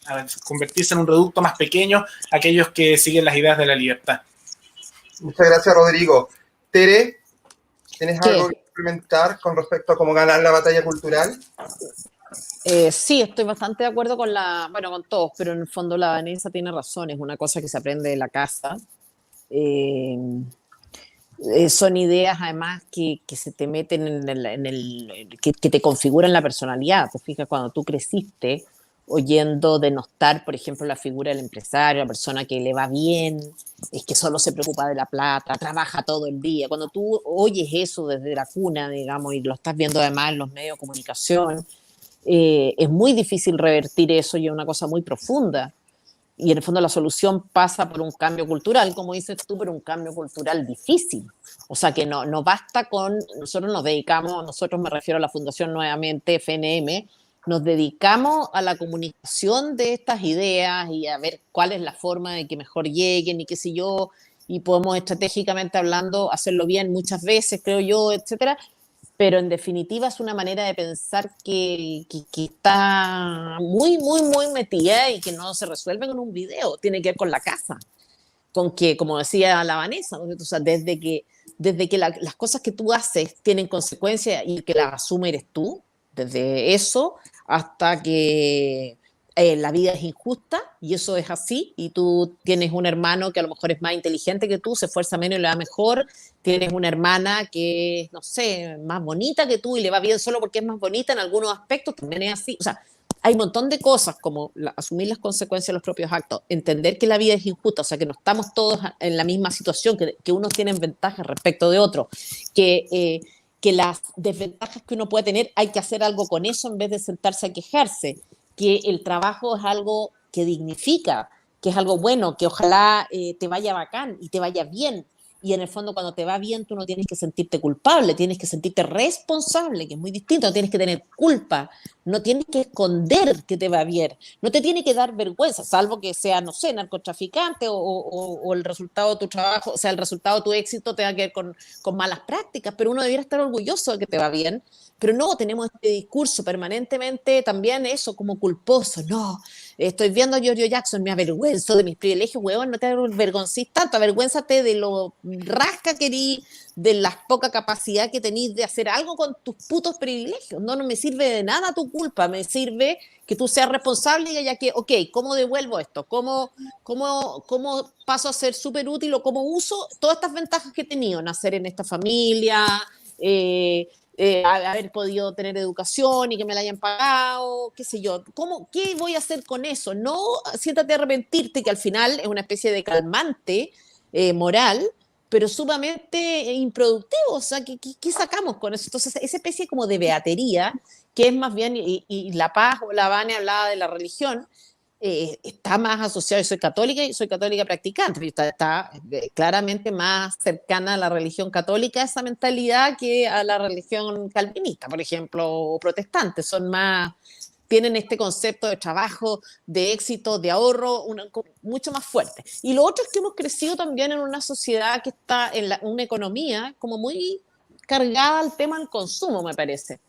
a convertirse en un reducto más pequeño aquellos que siguen las ideas de la libertad. Muchas gracias, Rodrigo. Tere, ¿tienes algo que implementar con respecto a cómo ganar la batalla cultural? Sí, estoy bastante de acuerdo con con todos, pero en el fondo la Vanessa tiene razón, es una cosa que se aprende de la casa. Son ideas además que se te meten que te configuran la personalidad. Te fijas, cuando tú creciste oyendo denostar, por ejemplo, la figura del empresario, la persona que le va bien, es que solo se preocupa de la plata, trabaja todo el día. Cuando tú oyes eso desde la cuna, digamos, y lo estás viendo además en los medios de comunicación, es muy difícil revertir eso y es una cosa muy profunda. Y en el fondo la solución pasa por un cambio cultural, como dices tú, pero un cambio cultural difícil. O sea que no basta con, nosotros nos dedicamos, nosotros me refiero a la Fundación nuevamente, FNM, nos dedicamos a la comunicación de estas ideas y a ver cuál es la forma de que mejor lleguen y qué sé yo, y podemos estratégicamente hablando hacerlo bien muchas veces, creo yo, etcétera. Pero en definitiva es una manera de pensar que está muy, muy, muy metida y que no se resuelve con un video, tiene que ver con la casa, con que, como decía la Vanessa, o sea, desde que las cosas que tú haces tienen consecuencias y que las asume eres tú, desde eso hasta que la vida es injusta y eso es así, y tú tienes un hermano que a lo mejor es más inteligente que tú, se esfuerza menos y le va mejor, tienes una hermana que es, no sé, más bonita que tú y le va bien solo porque es más bonita en algunos aspectos, también es así. O sea, hay un montón de cosas como asumir las consecuencias de los propios actos, entender que la vida es injusta, o sea, que no estamos todos en la misma situación, que unos tienen ventajas respecto de otros, que las desventajas que uno puede tener hay que hacer algo con eso en vez de sentarse a quejarse, que el trabajo es algo que dignifica, que es algo bueno, que ojalá te vaya bacán y te vaya bien. Y en el fondo cuando te va bien tú no tienes que sentirte culpable, tienes que sentirte responsable, que es muy distinto, no tienes que tener culpa, no tienes que esconder que te va bien, no te tiene que dar vergüenza, salvo que sea, no sé, narcotraficante o el resultado de tu trabajo, o sea, el resultado de tu éxito tenga que ver con malas prácticas, pero uno debiera estar orgulloso de que te va bien. Pero no, tenemos este discurso permanentemente también eso, como culposo. No, estoy viendo a Giorgio Jackson, me avergüenzo de mis privilegios, huevón, no te avergoncís tanto, avergüénzate de lo rasca que erí, de la poca capacidad que tenís de hacer algo con tus putos privilegios. No me sirve de nada tu culpa, me sirve que tú seas responsable y haya que, ok, ¿cómo devuelvo esto? ¿Cómo paso a ser súper útil o cómo uso todas estas ventajas que he tenido? Nacer en esta familia, haber podido tener educación y que me la hayan pagado, qué sé yo, ¿qué voy a hacer con eso? No siéntate a arrepentirte, que al final es una especie de calmante moral, pero sumamente improductivo. O sea, ¿qué sacamos con eso? Entonces, esa especie como de beatería, que es más bien, y La Paz o la Vane hablaba de la religión, está más asociado, yo soy católica practicante, está claramente más cercana a la religión católica esa mentalidad que a la religión calvinista, por ejemplo, o protestante, tienen este concepto de trabajo, de éxito, de ahorro, mucho más fuerte. Y lo otro es que hemos crecido también en una sociedad que está en una economía como muy cargada al tema del consumo, me parece.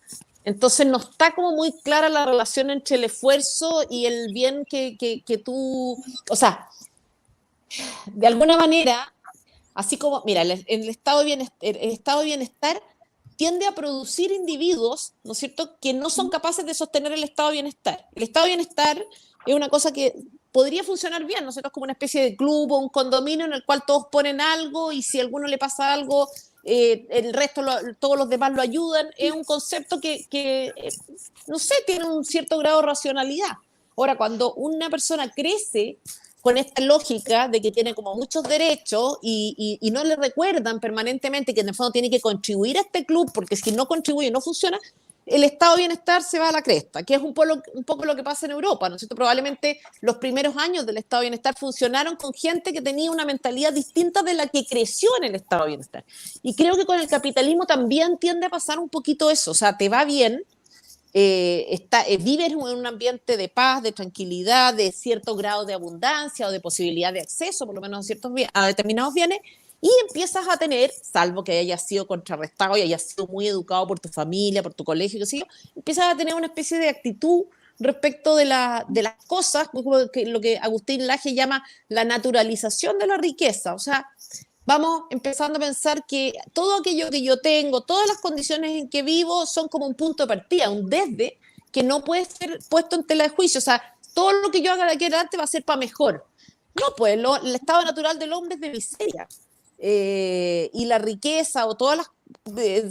Entonces no está como muy clara la relación entre el esfuerzo y el bien que tú, o sea, de alguna manera, así como, mira, el estado de bienestar tiende a producir individuos, ¿no es cierto?, que no son capaces de sostener el estado de bienestar. El estado de bienestar es una cosa que podría funcionar bien, ¿no es cierto?, es como una especie de club o un condominio en el cual todos ponen algo y si a alguno le pasa algo, el resto, todos los demás lo ayudan. Es un concepto que no sé, tiene un cierto grado de racionalidad. Ahora, cuando una persona crece con esta lógica de que tiene como muchos derechos y no le recuerdan permanentemente que en el fondo tiene que contribuir a este club, porque si no contribuye no funciona, el estado de bienestar se va a la cresta, que es un poco lo que pasa en Europa, ¿no es cierto? Probablemente los primeros años del estado de bienestar funcionaron con gente que tenía una mentalidad distinta de la que creció en el estado de bienestar. Y creo que con el capitalismo también tiende a pasar un poquito eso, o sea, te va bien, vives en un ambiente de paz, de tranquilidad, de cierto grado de abundancia o de posibilidad de acceso, por lo menos a determinados bienes, y empiezas a tener, salvo que hayas sido contrarrestado y hayas sido muy educado por tu familia, por tu colegio, qué sé yo, empiezas a tener una especie de actitud respecto de las cosas, lo que Agustín Laje llama la naturalización de la riqueza. O sea, vamos empezando a pensar que todo aquello que yo tengo, todas las condiciones en que vivo son como un punto de partida, un desde que no puede ser puesto en tela de juicio. O sea, todo lo que yo haga de aquí adelante va a ser para mejor. No, pues el estado natural del hombre es de miseria. Y la riqueza o todas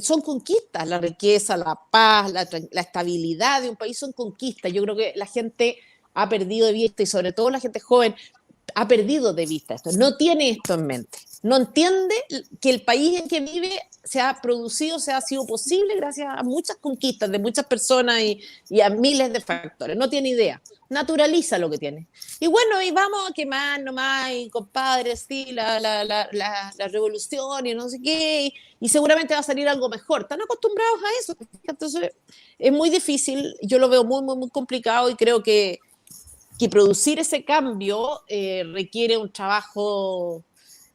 son conquistas, la riqueza, la paz, la estabilidad de un país son conquistas. Yo creo que la gente ha perdido de vista, y sobre todo la gente joven ha perdido de vista esto, no tiene esto en mente, no entiende que el país en que vive se ha sido posible gracias a muchas conquistas de muchas personas y a miles de factores, no tiene idea, naturaliza lo que tiene. Y bueno, y vamos a quemar nomás, y compadre, sí, la revolución y no sé qué, y seguramente va a salir algo mejor. Están acostumbrados a eso, entonces es muy difícil, yo lo veo muy, muy, muy complicado, y creo que producir ese cambio requiere un trabajo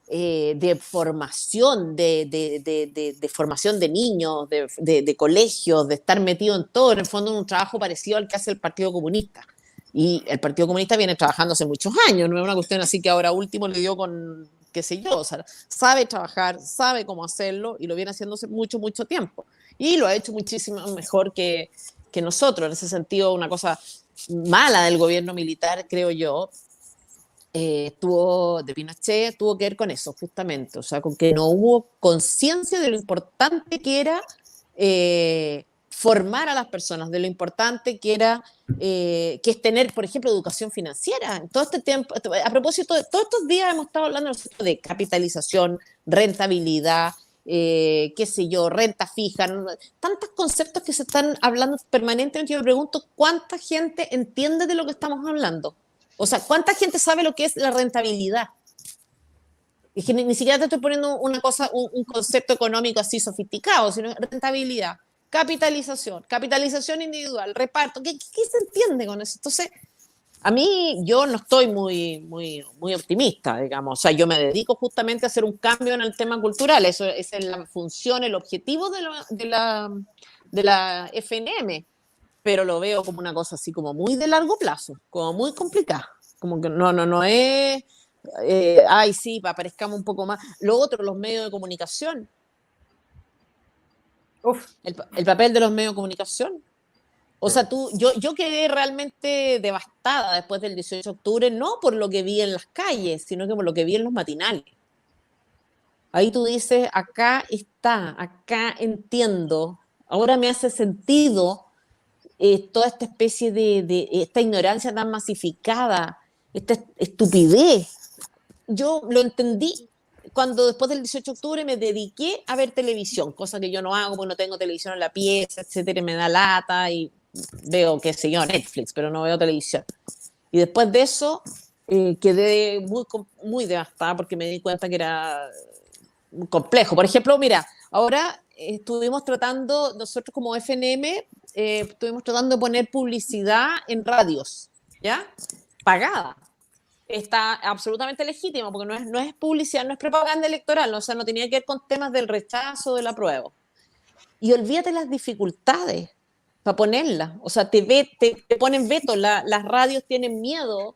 de formación, de formación de niños, de colegios, de estar metido en todo, en el fondo un trabajo parecido al que hace el Partido Comunista. Y el Partido Comunista viene trabajando hace muchos años, no es una cuestión así que ahora último le dio con, qué sé yo, o sea, sabe trabajar, sabe cómo hacerlo, y lo viene haciendo hace mucho, mucho tiempo. Y lo ha hecho muchísimo mejor que nosotros. En ese sentido, una cosa mala del gobierno militar, creo yo, de Pinochet, tuvo que ver con eso, justamente, o sea, con que no hubo conciencia de lo importante que era formar a las personas, de lo importante que era, que es tener, por ejemplo, educación financiera. En todo este tiempo, a propósito de todos estos días hemos estado hablando de capitalización, rentabilidad, qué sé yo, renta fija, tantos conceptos que se están hablando permanentemente. Yo me pregunto cuánta gente entiende de lo que estamos hablando. O sea, ¿cuánta gente sabe lo que es la rentabilidad? Es que ni siquiera te estoy poniendo una cosa, un concepto económico así sofisticado, sino rentabilidad, capitalización individual, reparto. ¿Qué se entiende con eso? Entonces, a mí, yo no estoy muy optimista, digamos. O sea, yo me dedico justamente a hacer un cambio en el tema cultural. Eso es la función, el objetivo de la FNM. Pero lo veo como una cosa así como muy de largo plazo, como muy complicada. Como que no es, ay, sí, aparezcamos un poco más. Lo otro, los medios de comunicación. El papel de los medios de comunicación. O sea, yo quedé realmente devastada después del 18 de octubre, no por lo que vi en las calles, sino que por lo que vi en los matinales. Ahí tú dices, acá entiendo, ahora me hace sentido toda esta especie de esta ignorancia tan masificada, esta estupidez. Yo lo entendí cuando después del 18 de octubre me dediqué a ver televisión, cosa que yo no hago porque no tengo televisión en la pieza, etcétera, me da lata y veo, qué sé yo, Netflix, pero no veo televisión. Y después de eso quedé muy devastada porque me di cuenta que era muy complejo. Por ejemplo, mira, ahora estuvimos tratando, nosotros como FNM, estuvimos tratando de poner publicidad en radios, ¿ya? Pagada. Está absolutamente legítimo porque no es publicidad, no es propaganda electoral, o sea, no tenía que ver con temas del rechazo, del apruebo. Y olvídate las dificultades para ponerlas. O sea, te ponen veto, las radios tienen miedo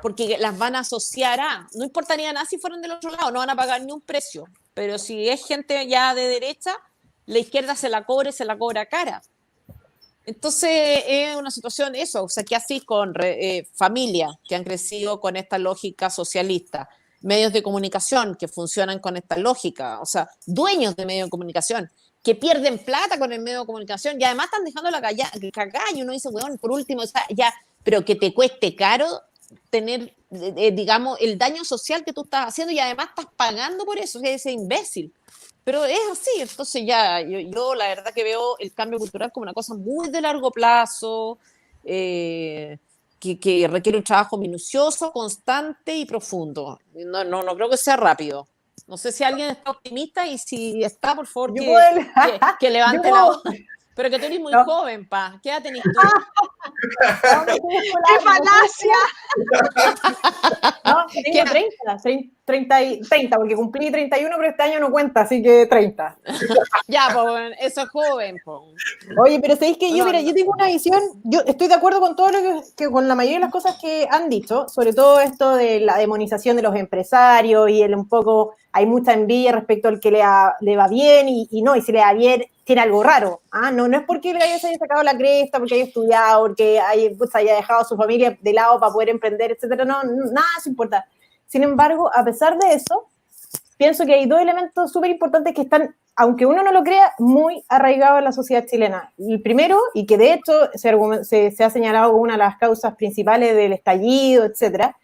porque las van a asociar a, no importaría nada si fueran del otro lado, no van a pagar ni un precio, pero si es gente ya de derecha, la izquierda se la cobra cara. Entonces es una situación eso, o sea, ¿qué así con familias que han crecido con esta lógica socialista? Medios de comunicación que funcionan con esta lógica, o sea, dueños de medios de comunicación que pierden plata con el medio de comunicación y además están dejando la cagada y uno dice, weón, por último, o sea, ya pero que te cueste caro tener, digamos, el daño social que tú estás haciendo y además estás pagando por eso, que es imbécil. Pero es así, entonces ya, yo la verdad que veo el cambio cultural como una cosa muy de largo plazo, que requiere un trabajo minucioso, constante y profundo. No creo que sea rápido. No sé si alguien está optimista y si está, por favor, que levante la voz. Pero que tú eres muy joven, pa. ¿Qué edad tenés tú? ¡Qué falacia! No, tengo 30, porque cumplí 31, pero este año no cuenta, así que 30. Ya, pues, eso es joven, pues. Oye, pero sabéis que yo tengo una visión, yo estoy de acuerdo con todo lo que con la mayoría de las cosas que han dicho, sobre todo esto de la demonización de los empresarios y un poco, hay mucha envidia respecto al que le va bien y si le va bien, tiene algo raro. No es porque el gallo se haya sacado la cresta, porque haya estudiado, porque haya dejado a su familia de lado para poder emprender, etcétera. No, nada de eso importa. Sin embargo, a pesar de eso, pienso que hay dos elementos súper importantes que están, aunque uno no lo crea, muy arraigados en la sociedad chilena. El primero, y que de hecho se ha señalado como una de las causas principales del estallido, etcétera.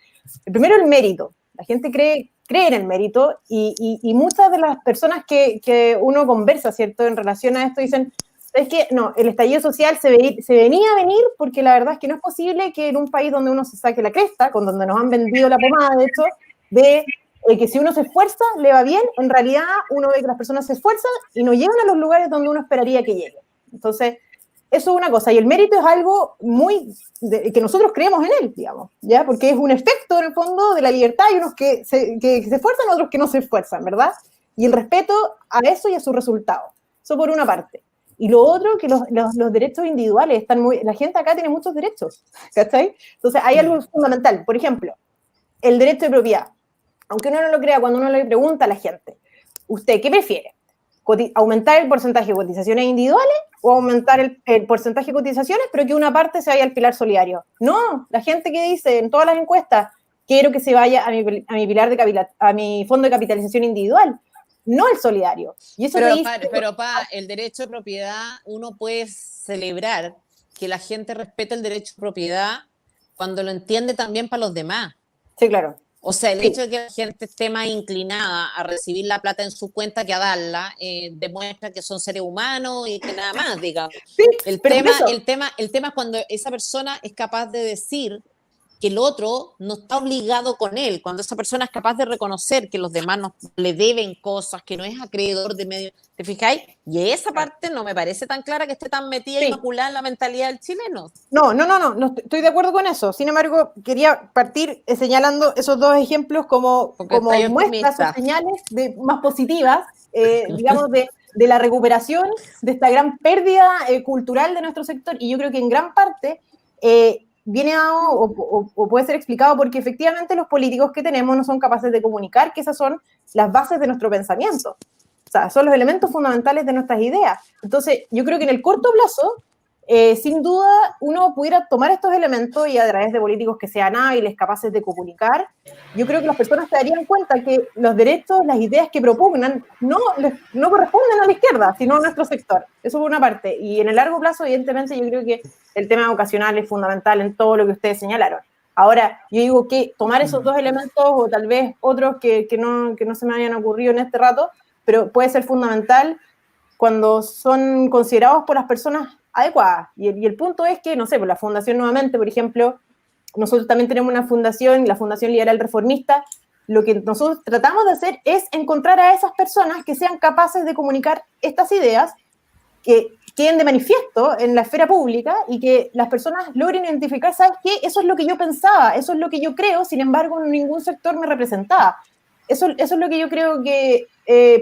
El primero, el mérito. La gente cree en el mérito y muchas de las personas que uno conversa, ¿cierto?, en relación a esto dicen, es que no, el estallido social se venía a venir porque la verdad es que no es posible que en un país donde uno se saque la cresta, con donde nos han vendido la pomada, de hecho, de que si uno se esfuerza, le va bien, en realidad uno ve que las personas se esfuerzan y no llegan a los lugares donde uno esperaría que lleguen. Entonces, eso es una cosa, y el mérito es algo que nosotros creemos en él, digamos, ¿ya? Porque es un efecto, en el fondo, de la libertad, y unos que se esfuerzan, otros que no se esfuerzan, ¿verdad? Y el respeto a eso y a su resultado. Eso por una parte. Y lo otro, que los derechos individuales están la gente acá tiene muchos derechos, ¿cachai? Entonces, hay algo fundamental. Por ejemplo, el derecho de propiedad. Aunque uno no lo crea, cuando uno le pregunta a la gente, ¿usted qué prefiere? ¿Aumentar el porcentaje de cotizaciones individuales o aumentar el porcentaje de cotizaciones, pero que una parte se vaya al pilar solidario? No, la gente que dice en todas las encuestas, quiero que se vaya a mi pilar a mi fondo de capitalización individual, no el solidario. Y eso pero el derecho de propiedad, uno puede celebrar que la gente respete el derecho de propiedad cuando lo entiende también para los demás. Sí, claro. O sea, el hecho de que la gente esté más inclinada a recibir la plata en su cuenta que a darla, demuestra que son seres humanos y que nada más, digamos. Sí, el tema es cuando esa persona es capaz de decir que el otro no está obligado con él, cuando esa persona es capaz de reconocer que los demás le deben cosas, que no es acreedor de medio, ¿te fijáis? Y esa parte no me parece tan clara, que esté tan metida y maculada en la mentalidad del chileno. No, estoy de acuerdo con eso. Sin embargo, quería partir señalando esos dos ejemplos como muestras o señales más positivas, digamos, de la recuperación de esta gran pérdida cultural de nuestro sector, y yo creo que en gran parte viene dado o puede ser explicado porque efectivamente los políticos que tenemos no son capaces de comunicar que esas son las bases de nuestro pensamiento. O sea, son los elementos fundamentales de nuestras ideas. Entonces, yo creo que en el corto plazo, sin duda, uno pudiera tomar estos elementos y a través de políticos que sean hábiles, capaces de comunicar, yo creo que las personas se darían cuenta que los derechos, las ideas que propugnan no corresponden a la izquierda, sino a nuestro sector. Eso por una parte. Y en el largo plazo, evidentemente, yo creo que el tema vocacional es fundamental en todo lo que ustedes señalaron. Ahora, yo digo que tomar esos dos elementos, o tal vez otros que no se me hayan ocurrido en este rato, pero puede ser fundamental cuando son considerados por las personas adecuadas. Y el punto es que, no sé, por la fundación nuevamente, por ejemplo, nosotros también tenemos una fundación, la Fundación Liberal Reformista. Lo que nosotros tratamos de hacer es encontrar a esas personas que sean capaces de comunicar estas ideas, que queden de manifiesto en la esfera pública y que las personas logren identificar, ¿sabes qué? Eso es lo que yo pensaba, eso es lo que yo creo, sin embargo, ningún sector me representaba. Eso es lo que yo creo que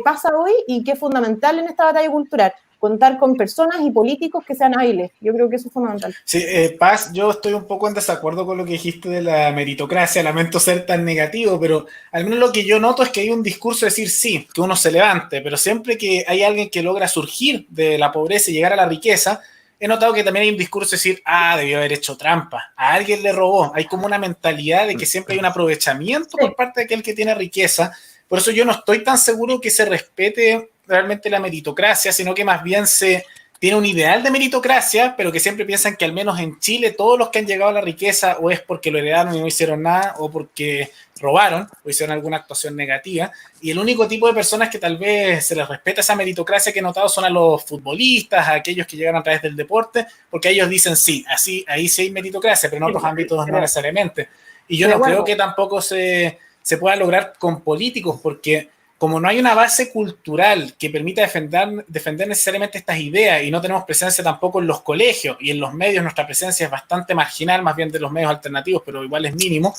pasa hoy y que es fundamental en esta batalla cultural. Contar con personas y políticos que sean hábiles. Yo creo que eso es fundamental. Sí, Paz, yo estoy un poco en desacuerdo con lo que dijiste de la meritocracia. Lamento ser tan negativo, pero al menos lo que yo noto es que hay un discurso de decir sí, que uno se levante, pero siempre que hay alguien que logra surgir de la pobreza y llegar a la riqueza, he notado que también hay un discurso de decir, debió haber hecho trampa, a alguien le robó. Hay como una mentalidad de que siempre hay un aprovechamiento por parte de aquel que tiene riqueza. Por eso yo no estoy tan seguro que se respete realmente la meritocracia, sino que más bien se tiene un ideal de meritocracia, pero que siempre piensan que al menos en Chile todos los que han llegado a la riqueza o es porque lo heredaron y no hicieron nada, o porque robaron o hicieron alguna actuación negativa, y el único tipo de personas que tal vez se les respeta esa meritocracia que he notado son a los futbolistas, a aquellos que llegan a través del deporte, porque ellos dicen sí, así, ahí sí hay meritocracia, pero en otros ámbitos no necesariamente. Y yo no creo que tampoco se pueda lograr con políticos, porque como no hay una base cultural que permita defender necesariamente estas ideas y no tenemos presencia tampoco en los colegios y en los medios, nuestra presencia es bastante marginal, más bien de los medios alternativos, pero igual es mínimo,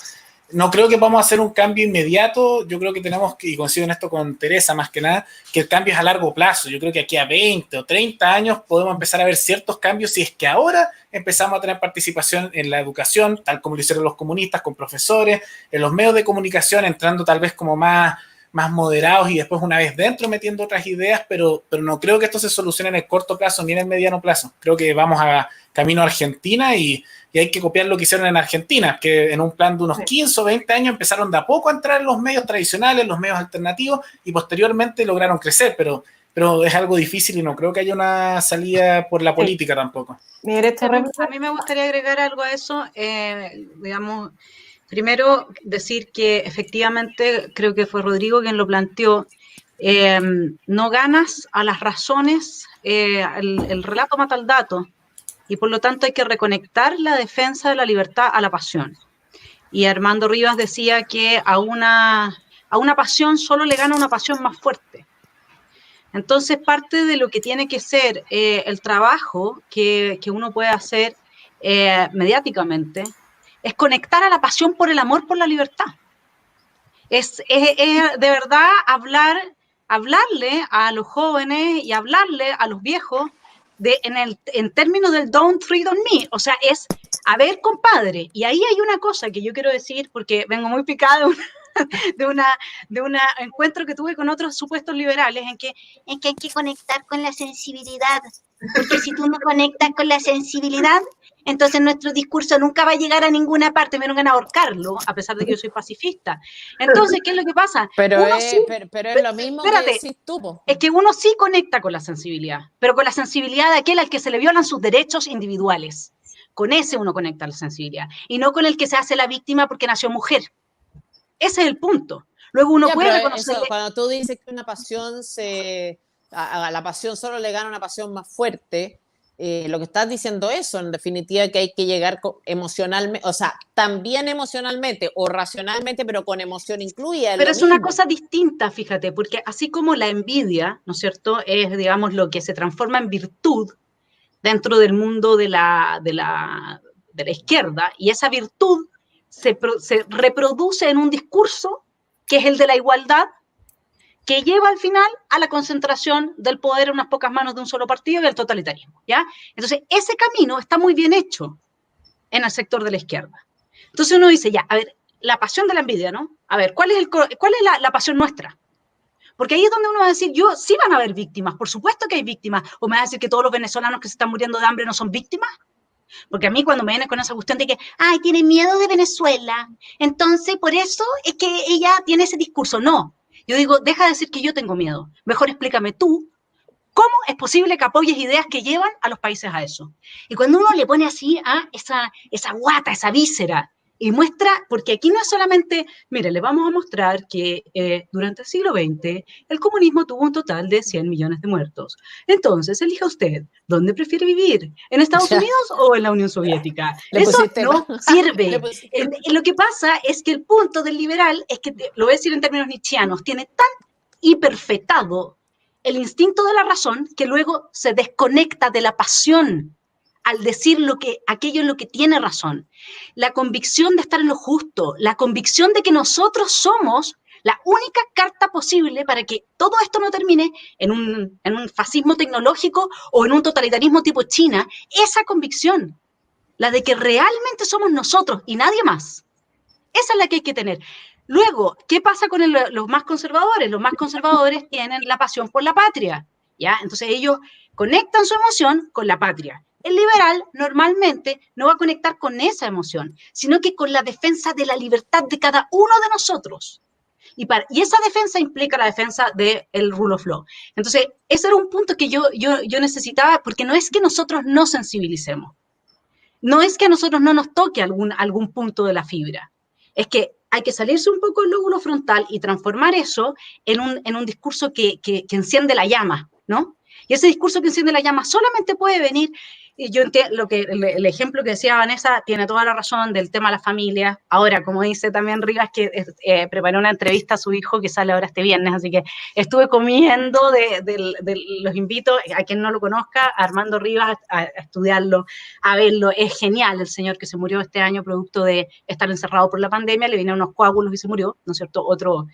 no creo que podamos hacer un cambio inmediato. Yo creo que tenemos, y coincido en esto con Teresa más que nada, que el cambio es a largo plazo. Yo creo que aquí a 20 o 30 años podemos empezar a ver ciertos cambios si es que ahora empezamos a tener participación en la educación, tal como lo hicieron los comunistas con profesores, en los medios de comunicación, entrando tal vez como más moderados y después una vez dentro metiendo otras ideas, pero no creo que esto se solucione en el corto plazo ni en el mediano plazo. Creo que vamos a camino a Argentina y hay que copiar lo que hicieron en Argentina, que en un plan de unos 15 o 20 años empezaron de a poco a entrar en los medios tradicionales, los medios alternativos, y posteriormente lograron crecer, pero es algo difícil y no creo que haya una salida por la política tampoco. A mí me gustaría agregar algo a eso, digamos. Primero, decir que efectivamente, creo que fue Rodrigo quien lo planteó, no ganas a las razones, el relato mata al dato, y por lo tanto hay que reconectar la defensa de la libertad a la pasión. Y Armando Rivas decía que a una pasión solo le gana una pasión más fuerte. Entonces, parte de lo que tiene que ser el trabajo que uno puede hacer mediáticamente, es conectar a la pasión por el amor por la libertad. Es de verdad hablarle a los jóvenes y hablarle a los viejos en términos del don't tread on me. O sea, es, a ver, compadre, y ahí hay una cosa que yo quiero decir, porque vengo muy picada de un encuentro que tuve con otros supuestos liberales, en que hay que conectar con la sensibilidad, porque si tú no conectas con la sensibilidad, entonces nuestro discurso nunca va a llegar a ninguna parte, me van a ahorcarlo, a pesar de que yo soy pacifista. Entonces, ¿qué es lo que pasa? Pero es lo mismo que decís tú. Es que uno sí conecta con la sensibilidad, pero con la sensibilidad de aquel al que se le violan sus derechos individuales. Con ese uno conecta la sensibilidad, y no con el que se hace la víctima porque nació mujer. Ese es el punto. Luego uno puede reconocer... Cuando tú dices que una pasión a la pasión solo le gana una pasión más fuerte, lo que estás diciendo eso, en definitiva, que hay que llegar emocionalmente, o sea, también emocionalmente o racionalmente, pero con emoción incluida. Pero es una cosa distinta, fíjate, porque así como la envidia, ¿no es cierto?, es, digamos, lo que se transforma en virtud dentro del mundo de la izquierda, y esa virtud se reproduce en un discurso que es el de la igualdad, que lleva al final a la concentración del poder en unas pocas manos de un solo partido y el totalitarismo, ¿ya? Entonces, ese camino está muy bien hecho en el sector de la izquierda. Entonces uno dice, ya, a ver, la pasión de la envidia, ¿no? A ver, ¿cuál es la pasión nuestra? Porque ahí es donde uno va a decir, sí van a haber víctimas, por supuesto que hay víctimas, o me va a decir que todos los venezolanos que se están muriendo de hambre no son víctimas. Porque a mí cuando me vienen con esa cuestión de que, ay, tiene miedo de Venezuela, entonces por eso es que ella tiene ese discurso. No, yo digo, deja de decir que yo tengo miedo. Mejor explícame tú cómo es posible que apoyes ideas que llevan a los países a eso. Y cuando uno le pone así a esa guata, esa víscera, y muestra, porque aquí no es solamente, mire, le vamos a mostrar que durante el siglo XX el comunismo tuvo un total de 100 millones de muertos. Entonces, elija usted, ¿dónde prefiere vivir? ¿En Estados Unidos o en la Unión Soviética? Eso no sirve. Lo que pasa es que el punto del liberal es que, lo voy a decir en términos nietzscheanos, tiene tan hiperfetado el instinto de la razón que luego se desconecta de la pasión al decir aquello en lo que tiene razón. La convicción de estar en lo justo, la convicción de que nosotros somos la única carta posible para que todo esto no termine en un fascismo tecnológico o en un totalitarismo tipo China, esa convicción, la de que realmente somos nosotros y nadie más, esa es la que hay que tener. Luego, ¿qué pasa con los más conservadores? Los más conservadores tienen la pasión por la patria, ¿ya? Entonces ellos conectan su emoción con la patria. El liberal normalmente no va a conectar con esa emoción, sino que con la defensa de la libertad de cada uno de nosotros. Y esa defensa implica la defensa del rule of law. Entonces, ese era un punto que yo necesitaba, porque no es que nosotros no sensibilicemos, no es que a nosotros no nos toque algún punto de la fibra, es que hay que salirse un poco del lóbulo frontal y transformar eso en un discurso que enciende la llama, ¿no? Y ese discurso que enciende la llama solamente puede venir, y yo entiendo el ejemplo que decía Vanessa tiene toda la razón del tema de la familia. Ahora, como dice también Rivas, que preparó una entrevista a su hijo que sale ahora este viernes, así que estuve comiendo, los invito a quien no lo conozca, a Armando Rivas, a estudiarlo, a verlo. Es genial el señor que se murió este año producto de estar encerrado por la pandemia, le vinieron unos coágulos y se murió, ¿no es cierto? Otro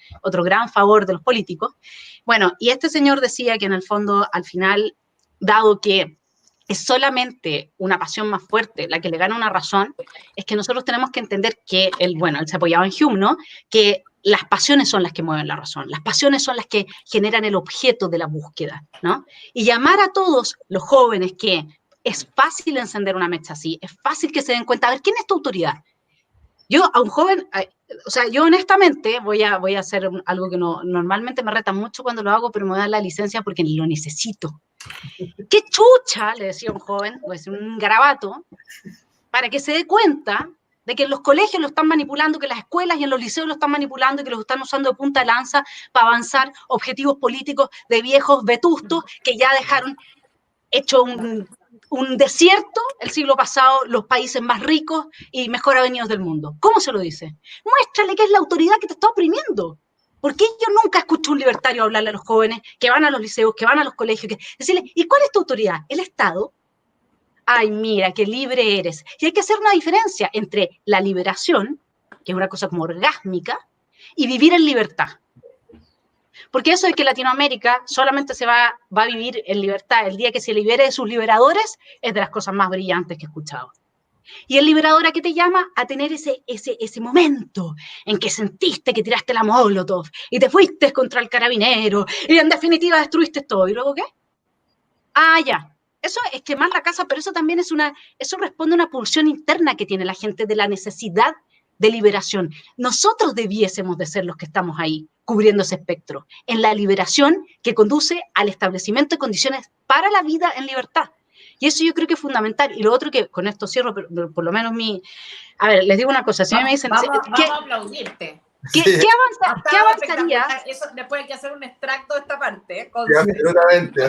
gran favor de los políticos. Bueno, y este señor decía que en el fondo, al final, dado que es solamente una pasión más fuerte la que le gana una razón, es que nosotros tenemos que entender que, él se apoyaba en Hume, ¿no? Que las pasiones son las que mueven la razón, las pasiones son las que generan el objeto de la búsqueda, ¿no? Y llamar a todos los jóvenes que es fácil encender una mecha así, es fácil que se den cuenta, a ver, ¿quién es tu autoridad? Yo a un joven, yo honestamente voy a hacer algo que normalmente me reta mucho cuando lo hago, pero me voy a dar la licencia porque lo necesito. ¿Qué chucha? Le decía un joven, o es un garabato, para que se dé cuenta de que en los colegios lo están manipulando, que en las escuelas y en los liceos lo están manipulando y que los están usando de punta de lanza para avanzar objetivos políticos de viejos vetustos que ya dejaron hecho un desierto el siglo pasado, los países más ricos y mejor avenidos del mundo. ¿Cómo se lo dice? Muéstrale que es la autoridad que te está oprimiendo. ¿Por qué yo nunca escucho a un libertario hablarle a los jóvenes que van a los liceos, que van a los colegios? Decirle, ¿y cuál es tu autoridad? ¿El Estado? Ay, mira, qué libre eres. Y hay que hacer una diferencia entre la liberación, que es una cosa como orgásmica, y vivir en libertad. Porque eso de que Latinoamérica solamente se va a vivir en libertad el día que se libere de sus liberadores es de las cosas más brillantes que he escuchado. Y el liberador, ¿a qué te llama? A tener ese momento en que sentiste que tiraste la molotov y te fuiste contra el carabinero y en definitiva destruiste todo. ¿Y luego qué? Ah, ya. Eso es quemar la casa, pero eso también eso responde a una pulsión interna que tiene la gente de la necesidad de liberación. Nosotros debiésemos de ser los que estamos ahí, cubriendo ese espectro, en la liberación que conduce al establecimiento de condiciones para la vida en libertad. Y eso yo creo que es fundamental. Y lo otro que, con esto cierro, pero por lo menos a ver, les digo una cosa, si me dicen... Vamos a aplaudirte. ¿Qué avanzaría? Eso, después hay que hacer un extracto de esta parte. Sí, absolutamente.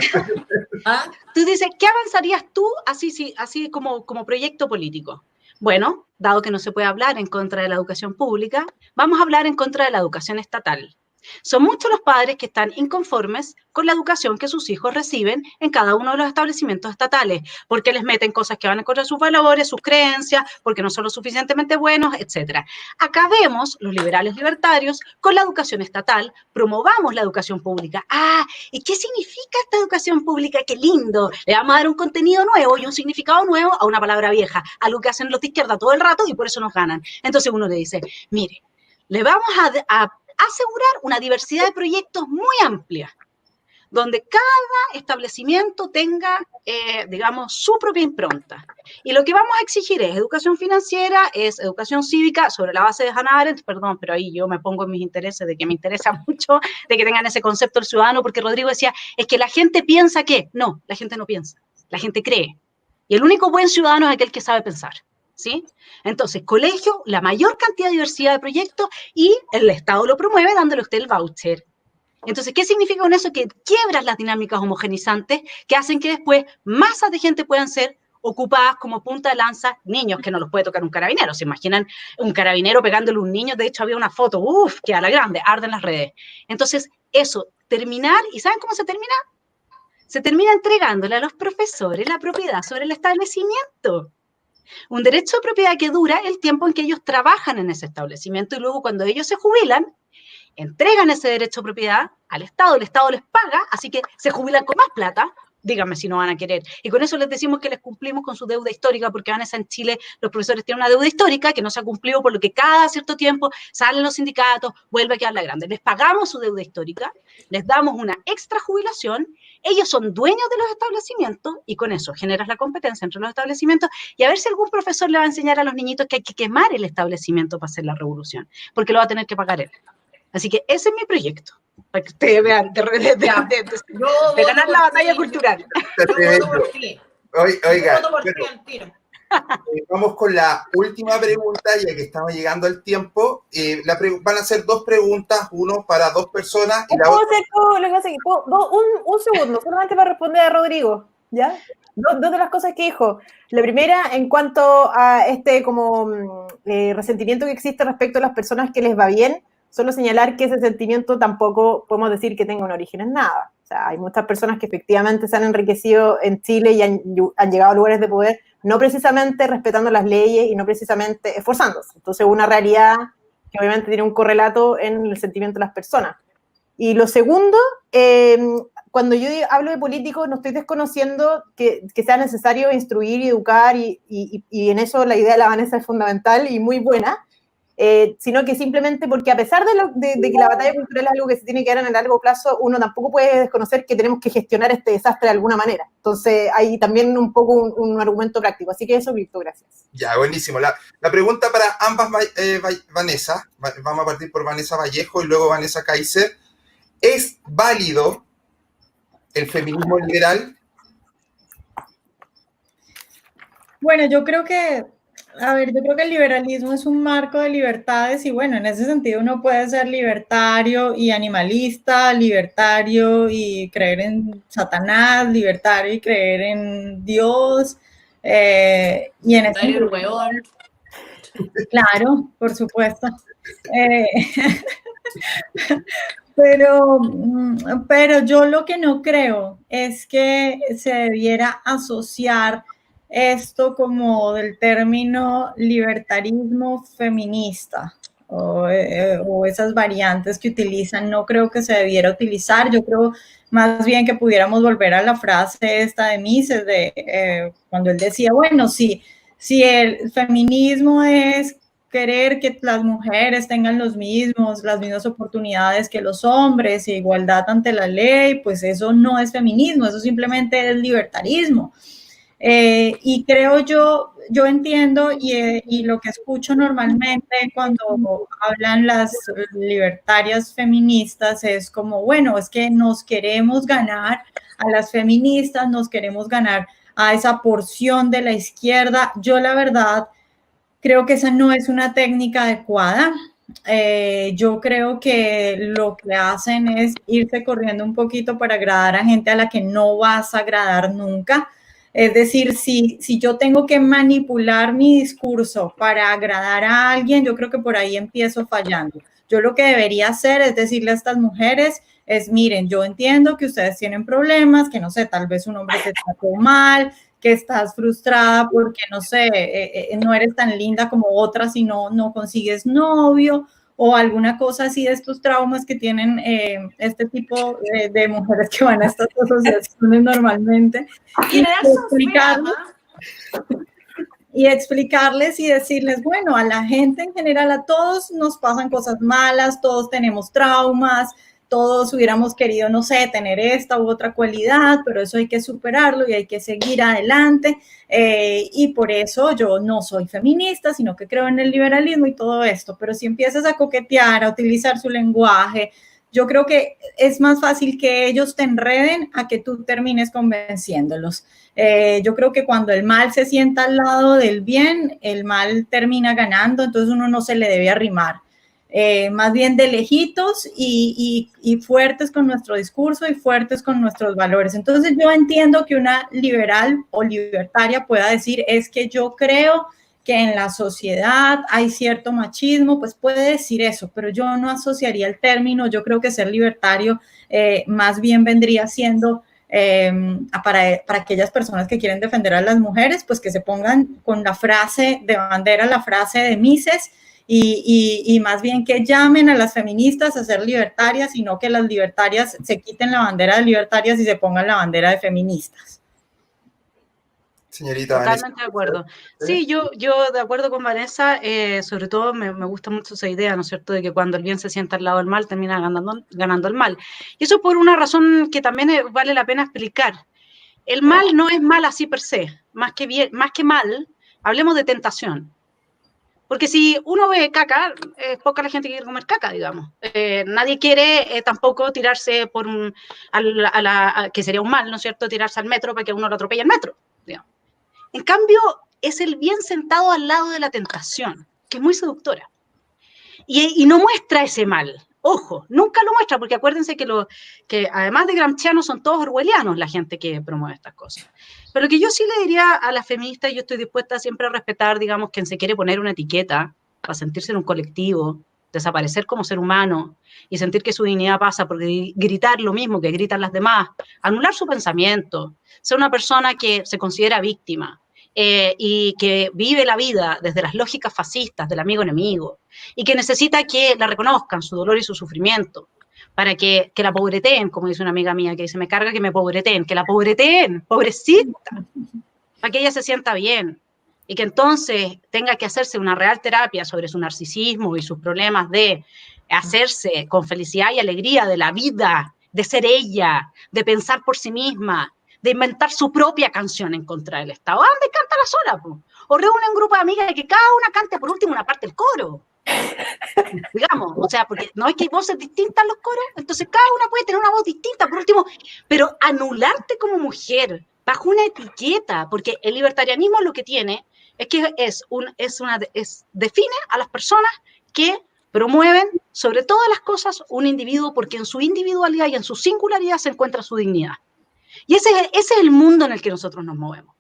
¿Ah? Tú dices, ¿qué avanzarías tú así como proyecto político? Bueno, dado que no se puede hablar en contra de la educación pública, vamos a hablar en contra de la educación estatal. Son muchos los padres que están inconformes con la educación que sus hijos reciben en cada uno de los establecimientos estatales, porque les meten cosas que van en contra de sus valores, sus creencias, porque no son lo suficientemente buenos, etc. Acabemos, los liberales libertarios, con la educación estatal, promovamos la educación pública. Ah, ¿y qué significa esta educación pública? ¡Qué lindo! Le vamos a dar un contenido nuevo y un significado nuevo a una palabra vieja, algo que hacen los de izquierda todo el rato y por eso nos ganan. Entonces uno le dice, mire, le vamos a asegurar una diversidad de proyectos muy amplia, donde cada establecimiento tenga, digamos, su propia impronta. Y lo que vamos a exigir es educación financiera, es educación cívica, sobre la base de Hannah Arendt, perdón, pero ahí yo me pongo en mis intereses, de que me interesa mucho de que tengan ese concepto del ciudadano, porque Rodrigo decía, es que la gente piensa que, no, la gente no piensa, la gente cree. Y el único buen ciudadano es aquel que sabe pensar. ¿Sí? Entonces, colegio, la mayor cantidad de diversidad de proyectos y el Estado lo promueve dándole a usted el voucher. Entonces, ¿qué significa con eso? Que quiebras las dinámicas homogenizantes que hacen que después masas de gente puedan ser ocupadas como punta de lanza, niños que no los puede tocar un carabinero. ¿Se imaginan un carabinero pegándole a un niño? De hecho, había una foto, que a la grande, arden las redes. Entonces, eso, terminar, ¿y saben cómo se termina? Se termina entregándole a los profesores la propiedad sobre el establecimiento. Un derecho de propiedad que dura el tiempo en que ellos trabajan en ese establecimiento y luego cuando ellos se jubilan, entregan ese derecho de propiedad al Estado, el Estado les paga, así que se jubilan con más plata, díganme si no van a querer. Y con eso les decimos que les cumplimos con su deuda histórica, porque Vanessa, en Chile los profesores tienen una deuda histórica que no se ha cumplido, por lo que cada cierto tiempo salen los sindicatos, vuelve a quedar la grande. Les pagamos su deuda histórica, les damos una extra jubilación, ellos son dueños de los establecimientos y con eso generas la competencia entre los establecimientos y a ver si algún profesor le va a enseñar a los niñitos que hay que quemar el establecimiento para hacer la revolución, porque lo va a tener que pagar él. Así que ese es mi proyecto, para que ustedes vean, de ganar la batalla cultural. Yo voto por ti. Oiga, Yo voto por ti al tiro. vamos con la última pregunta, ya que estamos llegando al tiempo. Van a ser 2 preguntas, uno para 2 personas. Y la ¿Puedo otra... hacer todo lo que pasa? Un segundo, solamente para responder a Rodrigo, ¿ya? Dos de las cosas que dijo. La primera, en cuanto a este como resentimiento que existe respecto a las personas que les va bien, solo señalar que ese sentimiento tampoco podemos decir que tenga un origen en nada. O sea, hay muchas personas que efectivamente se han enriquecido en Chile y han llegado a lugares de poder, no precisamente respetando las leyes y no precisamente esforzándose. Entonces, una realidad que obviamente tiene un correlato en el sentimiento de las personas. Y lo segundo, cuando yo hablo de políticos, no estoy desconociendo que sea necesario instruir y educar, y en eso la idea de la Vanessa es fundamental y muy buena, sino que simplemente porque a pesar de que la batalla cultural es algo que se tiene que dar en el largo plazo, uno tampoco puede desconocer que tenemos que gestionar este desastre de alguna manera. Entonces hay también un poco un argumento práctico. Así que eso, Víctor, gracias. Ya, buenísimo. La pregunta para ambas Vanessa, vamos a partir por Vanessa Vallejo y luego Vanessa Kaiser. ¿Es válido el feminismo liberal? Bueno, yo creo que el liberalismo es un marco de libertades y bueno, en ese sentido uno puede ser libertario y animalista, libertario y creer en Satanás, libertario y creer en Dios. Y en ese el hueón. Claro, por supuesto. Pero yo lo que no creo es que se debiera asociar esto como del término libertarismo feminista o esas variantes que utilizan. No creo que se debiera utilizar. Yo creo más bien que pudiéramos volver a la frase esta de Mises, cuando él decía, bueno, si el feminismo es querer que las mujeres tengan las mismas oportunidades que los hombres, igualdad ante la ley, pues eso no es feminismo, eso simplemente es libertarismo. Y creo yo entiendo y lo que escucho normalmente cuando hablan las libertarias feministas es como, bueno, es que nos queremos ganar a las feministas, nos queremos ganar a esa porción de la izquierda. Yo la verdad creo que esa no es una técnica adecuada. Yo creo que lo que hacen es irse corriendo un poquito para agradar a gente a la que no vas a agradar nunca. Es decir, si yo tengo que manipular mi discurso para agradar a alguien, yo creo que por ahí empiezo fallando. Yo lo que debería hacer es decirle a estas mujeres, miren, yo entiendo que ustedes tienen problemas, que no sé, tal vez un hombre te trató mal, que estás frustrada porque, no sé, no eres tan linda como otras y no consigues novio o alguna cosa así de estos traumas que tienen este tipo de mujeres que van a estas asociaciones normalmente. Y explicarles y decirles, bueno, a la gente en general, a todos nos pasan cosas malas, todos tenemos traumas, todos hubiéramos querido, no sé, tener esta u otra cualidad, pero eso hay que superarlo y hay que seguir adelante. Y por eso yo no soy feminista, sino que creo en el liberalismo y todo esto. Pero si empiezas a coquetear, a utilizar su lenguaje, yo creo que es más fácil que ellos te enreden a que tú termines convenciéndolos. Yo creo que cuando el mal se sienta al lado del bien, el mal termina ganando, entonces uno no se le debe arrimar. Más bien de lejitos y fuertes con nuestro discurso y fuertes con nuestros valores. Entonces yo entiendo que una liberal o libertaria pueda decir, es que yo creo que en la sociedad hay cierto machismo, pues puede decir eso, pero yo no asociaría el término. Yo creo que ser libertario más bien vendría siendo para aquellas personas que quieren defender a las mujeres, pues que se pongan con la frase de bandera, la frase de Mises, y más bien que llamen a las feministas a ser libertarias, y no que las libertarias se quiten la bandera de libertarias y se pongan la bandera de feministas. Señorita Totalmente Vanessa. de acuerdo. Sí, yo de acuerdo con Vanessa, sobre todo me gusta mucho esa idea, ¿no es cierto?, de que cuando el bien se sienta al lado del mal, termina ganando el mal. Y eso por una razón que también vale la pena explicar. El mal no es mal así per se, más que mal, hablemos de tentación. Porque si uno ve caca, es poca la gente que quiere comer caca, digamos. Nadie quiere tampoco tirarse por que sería un mal, ¿no es cierto?, tirarse al metro para que uno lo atropelle el metro, digamos. En cambio, es el bien sentado al lado de la tentación, que es muy seductora. Y no muestra ese mal. Ojo, nunca lo muestra, porque acuérdense que además de gramscianos son todos orwellianos la gente que promueve estas cosas. Pero lo que yo sí le diría a las feministas, yo estoy dispuesta siempre a respetar, digamos, quien se quiere poner una etiqueta para sentirse en un colectivo, desaparecer como ser humano y sentir que su dignidad pasa por gritar lo mismo que gritan las demás, anular su pensamiento, ser una persona que se considera víctima, y que vive la vida desde las lógicas fascistas del amigo-enemigo y que necesita que la reconozcan su dolor y su sufrimiento para que la pobreteen, como dice una amiga mía que dice, me carga que me pobreteen, que la pobreteen, pobrecita, para que ella se sienta bien y que entonces tenga que hacerse una real terapia sobre su narcisismo y sus problemas de hacerse con felicidad y alegría de la vida, de ser ella, de pensar por sí misma, de inventar su propia canción en contra del Estado. Anda y cántala sola, po. O reúne un grupo de amigas y que cada una cante por último una parte del coro. Digamos, o sea, porque no es que hay voces distintas en los coros, entonces cada una puede tener una voz distinta, por último, pero anularte como mujer bajo una etiqueta, porque el libertarianismo lo que tiene es que define a las personas que promueven sobre todas las cosas un individuo porque en su individualidad y en su singularidad se encuentra su dignidad. Y ese es el mundo en el que nosotros nos movemos.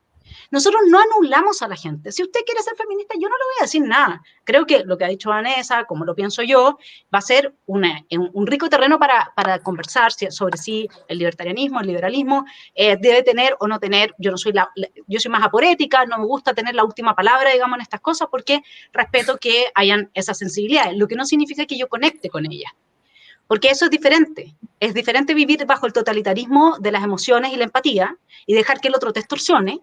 Nosotros no anulamos a la gente. Si usted quiere ser feminista, yo no le voy a decir nada. Creo que lo que ha dicho Vanessa, como lo pienso yo, va a ser un rico terreno para conversar sobre si el libertarianismo, el liberalismo, debe tener o no tener. Yo soy más aporética, no me gusta tener la última palabra, digamos, en estas cosas, porque respeto que hayan esas sensibilidades, lo que no significa que yo conecte con ellas. Porque eso es diferente. Es diferente vivir bajo el totalitarismo de las emociones y la empatía y dejar que el otro te extorsione,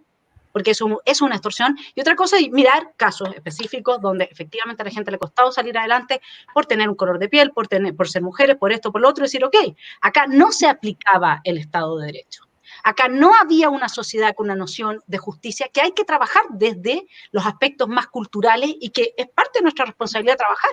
porque eso es una extorsión. Y otra cosa es mirar casos específicos donde efectivamente a la gente le ha costado salir adelante por tener un color de piel, por ser mujeres, por esto, por lo otro, y decir, ok, acá no se aplicaba el Estado de Derecho. Acá no había una sociedad con una noción de justicia que hay que trabajar desde los aspectos más culturales y que es parte de nuestra responsabilidad trabajar,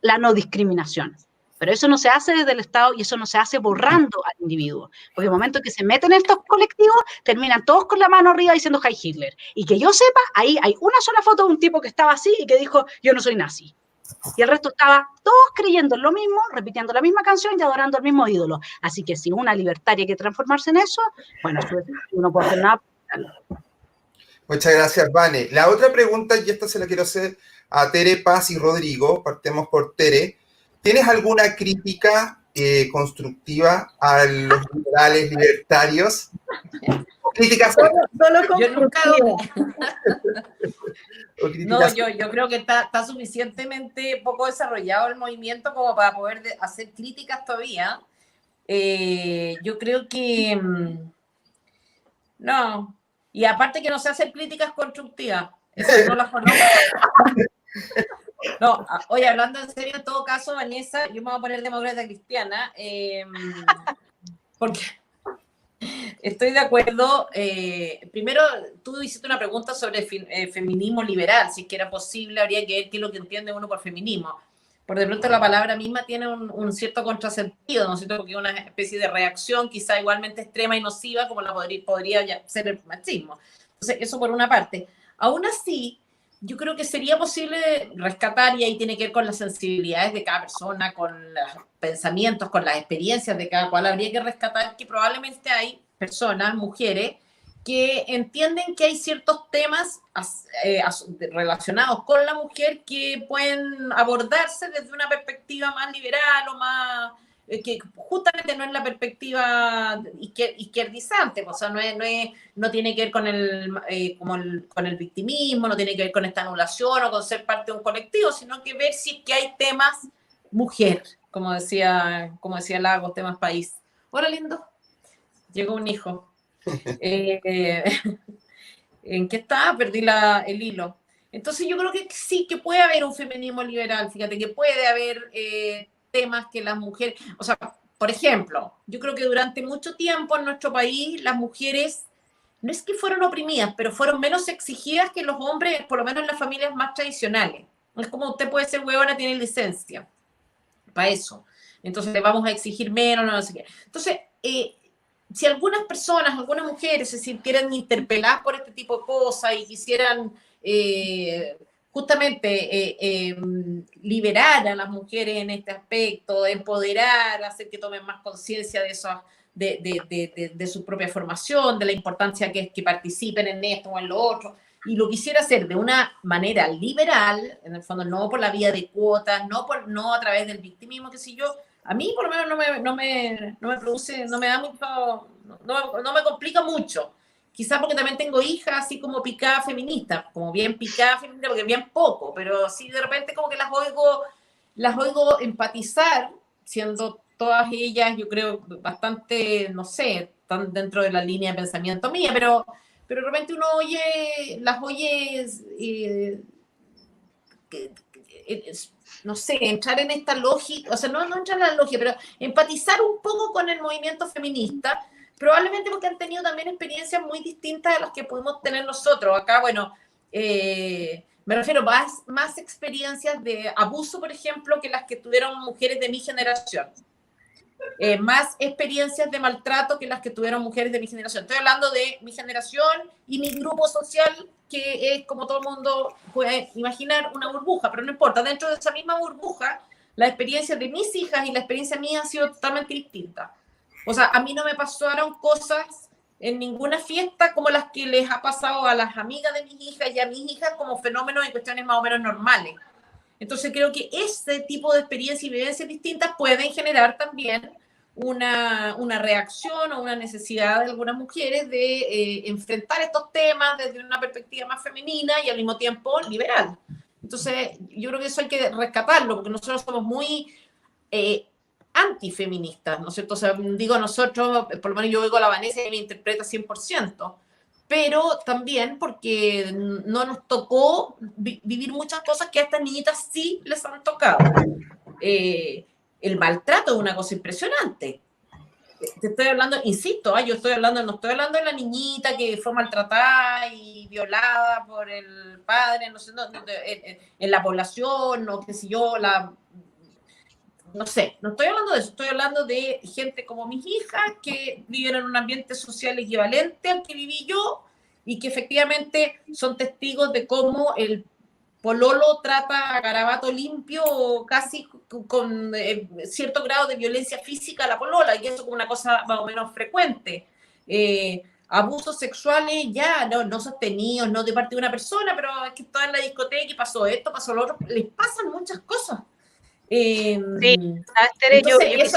la no discriminación. Pero eso no se hace desde el Estado y eso no se hace borrando al individuo. Porque el momento que se meten en estos colectivos, terminan todos con la mano arriba diciendo Heil Hitler. Y que yo sepa, ahí hay una sola foto de un tipo que estaba así y que dijo, yo no soy nazi. Y el resto estaba todos creyendo en lo mismo, repitiendo la misma canción y adorando al mismo ídolo. Así que si una libertaria quiere transformarse en eso, bueno, uno puede hacer nada. Muchas gracias, Vane. La otra pregunta, y esta se la quiero hacer a Tere, Paz y Rodrigo. Partemos por Tere. ¿Tienes alguna crítica constructiva a los liberales libertarios? ¿Críticas? Solo Yo nunca No, yo creo que está suficientemente poco desarrollado el movimiento como para poder hacer críticas todavía. Yo creo que no. Y aparte que no se hacen críticas constructivas. Eso no las conozco. No, oye, hablando en serio, en todo caso, Vanessa, yo me voy a poner demócrata cristiana, porque estoy de acuerdo. Primero, tú hiciste una pregunta sobre feminismo liberal, si es que era posible, habría que ver qué es lo que entiende uno por feminismo. Por de pronto la palabra misma tiene un cierto contrasentido, ¿no es cierto? Porque es una especie de reacción quizá igualmente extrema y nociva como la podría ser el machismo. Entonces, eso por una parte. Aún así, yo creo que sería posible rescatar, y ahí tiene que ver con las sensibilidades de cada persona, con los pensamientos, con las experiencias de cada cual, habría que rescatar que probablemente hay personas, mujeres, que entienden que hay ciertos temas relacionados con la mujer que pueden abordarse desde una perspectiva más liberal o más... que justamente no es la perspectiva izquierdizante, o sea, no tiene que ver con el victimismo, no tiene que ver con esta anulación o con ser parte de un colectivo, sino que ver si es que hay temas mujer, como decía Lagos, temas país. Hola, lindo. Llegó un hijo. ¿En qué estaba? Perdí el hilo. Entonces yo creo que sí, que puede haber un feminismo liberal, fíjate, que puede haber... temas que las mujeres, o sea, por ejemplo, yo creo que durante mucho tiempo en nuestro país las mujeres no es que fueron oprimidas, pero fueron menos exigidas que los hombres, por lo menos en las familias más tradicionales. Es como usted puede ser huevona, tiene licencia para eso. Entonces le vamos a exigir menos, no sé qué. Entonces, si algunas personas, algunas mujeres se sintieran interpeladas por este tipo de cosas y quisieran justamente liberar a las mujeres en este aspecto, empoderar, hacer que tomen más conciencia de eso, de su propia formación, de la importancia que es que participen en esto o en lo otro, y lo quisiera hacer de una manera liberal, en el fondo no por la vía de cuotas, no a través del victimismo, qué sé yo, a mí por lo menos no me produce, no me da mucho, no me complica mucho. Quizás porque también tengo hijas así como picada feminista, como bien picada feminista, porque bien poco, pero sí de repente como que las oigo empatizar, siendo todas ellas, yo creo, bastante, no sé, están dentro de la línea de pensamiento mía, pero de repente uno las oye, no sé, entrar en esta lógica, o sea, no entrar en la lógica, pero empatizar un poco con el movimiento feminista, probablemente porque han tenido también experiencias muy distintas a las que pudimos tener nosotros. Acá, bueno, me refiero más experiencias de abuso, por ejemplo, que las que tuvieron mujeres de mi generación. Más experiencias de maltrato que las que tuvieron mujeres de mi generación. Estoy hablando de mi generación y mi grupo social, que es, como todo el mundo puede imaginar, una burbuja, pero no importa, dentro de esa misma burbuja, la experiencia de mis hijas y la experiencia mía ha sido totalmente distinta. O sea, a mí no me pasaron cosas en ninguna fiesta como las que les ha pasado a las amigas de mis hijas y a mis hijas como fenómenos en cuestiones más o menos normales. Entonces creo que ese tipo de experiencias y vivencias distintas pueden generar también una reacción o una necesidad de algunas mujeres de enfrentar estos temas desde una perspectiva más femenina y al mismo tiempo liberal. Entonces yo creo que eso hay que rescatarlo, porque nosotros somos muy antifeministas, ¿no es cierto? O sea, digo nosotros, por lo menos yo oigo a la Vanessa y me interpreta 100%, pero también porque no nos tocó vivir muchas cosas que a estas niñitas sí les han tocado. El maltrato es una cosa impresionante. Te estoy hablando, insisto, no estoy hablando de la niñita que fue maltratada y violada por el padre, no sé, en la población, o qué sé yo, no sé, no estoy hablando de eso, estoy hablando de gente como mis hijas que viven en un ambiente social equivalente al que viví yo y que efectivamente son testigos de cómo el pololo trata a garabato limpio casi con cierto grado de violencia física a la polola, y eso como una cosa más o menos frecuente. Abusos sexuales ya no sostenidos, no de parte de una persona, pero es que está en la discoteca y pasó esto, pasó lo otro, les pasan muchas cosas. Sí, Tere, entonces,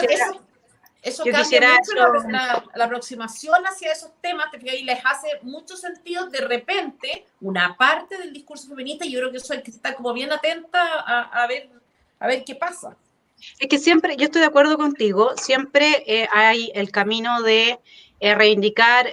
eso yo cambia mucho eso. la aproximación hacia esos temas, y les hace mucho sentido de repente una parte del discurso feminista, y yo creo que eso hay que estar como bien atenta a ver qué pasa. Es que siempre, yo estoy de acuerdo contigo, siempre hay el camino de reivindicar,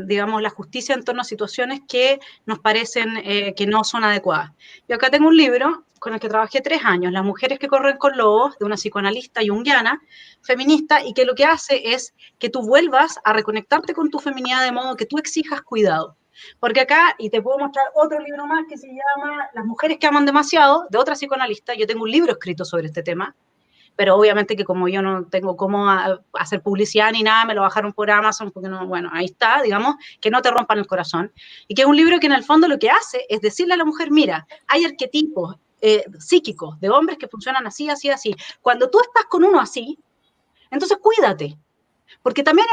digamos, la justicia en torno a situaciones que nos parecen que no son adecuadas. Yo acá tengo un libro con el que trabajé 3 años, Las mujeres que corren con lobos, de una psicoanalista junguiana, feminista, y que lo que hace es que tú vuelvas a reconectarte con tu feminidad de modo que tú exijas cuidado. Porque acá, y te puedo mostrar otro libro más que se llama Las mujeres que aman demasiado, de otra psicoanalista, yo tengo un libro escrito sobre este tema, pero obviamente que como yo no tengo cómo hacer publicidad ni nada, me lo bajaron por Amazon, porque no, bueno, ahí está, digamos, que no te rompan el corazón, y que es un libro que en el fondo lo que hace es decirle a la mujer, mira, hay arquetipos psíquicos de hombres que funcionan así, así, así. Cuando tú estás con uno así, entonces cuídate. Porque también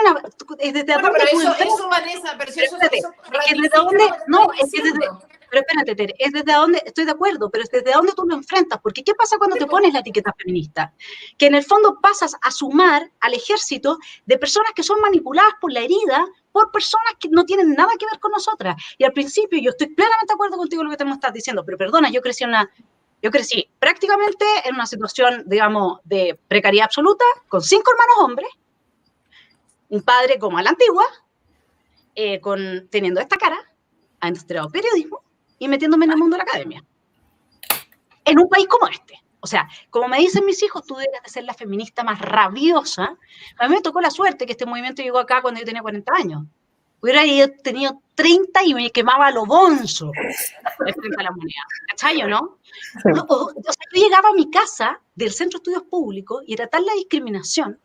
es desde bueno, pero eso, Vanessa, pero si eso pero espérate, Tere, es desde donde, estoy de acuerdo, pero es desde donde tú lo enfrentas, porque ¿qué pasa cuando te pones la etiqueta feminista? Que en el fondo pasas a sumar al ejército de personas que son manipuladas por la herida, por personas que no tienen nada que ver con nosotras. Y al principio yo estoy plenamente de acuerdo contigo en lo que te me estás diciendo, pero perdona, yo crecí prácticamente en una situación, digamos, de precariedad absoluta, con 5 hermanos hombres, un padre como a la antigua, teniendo esta cara, habiendo estudiado periodismo y metiéndome en el mundo de la academia. En un país como este. O sea, como me dicen mis hijos, tú debes de ser la feminista más rabiosa. A mí me tocó la suerte que este movimiento llegó acá cuando yo tenía 40 años. hubiera tenido 30 y me quemaba lo bonzo frente a la moneda. ¿Cachai o no? Sí. O sea, yo llegaba a mi casa del Centro de Estudios Públicos y era tal la discriminación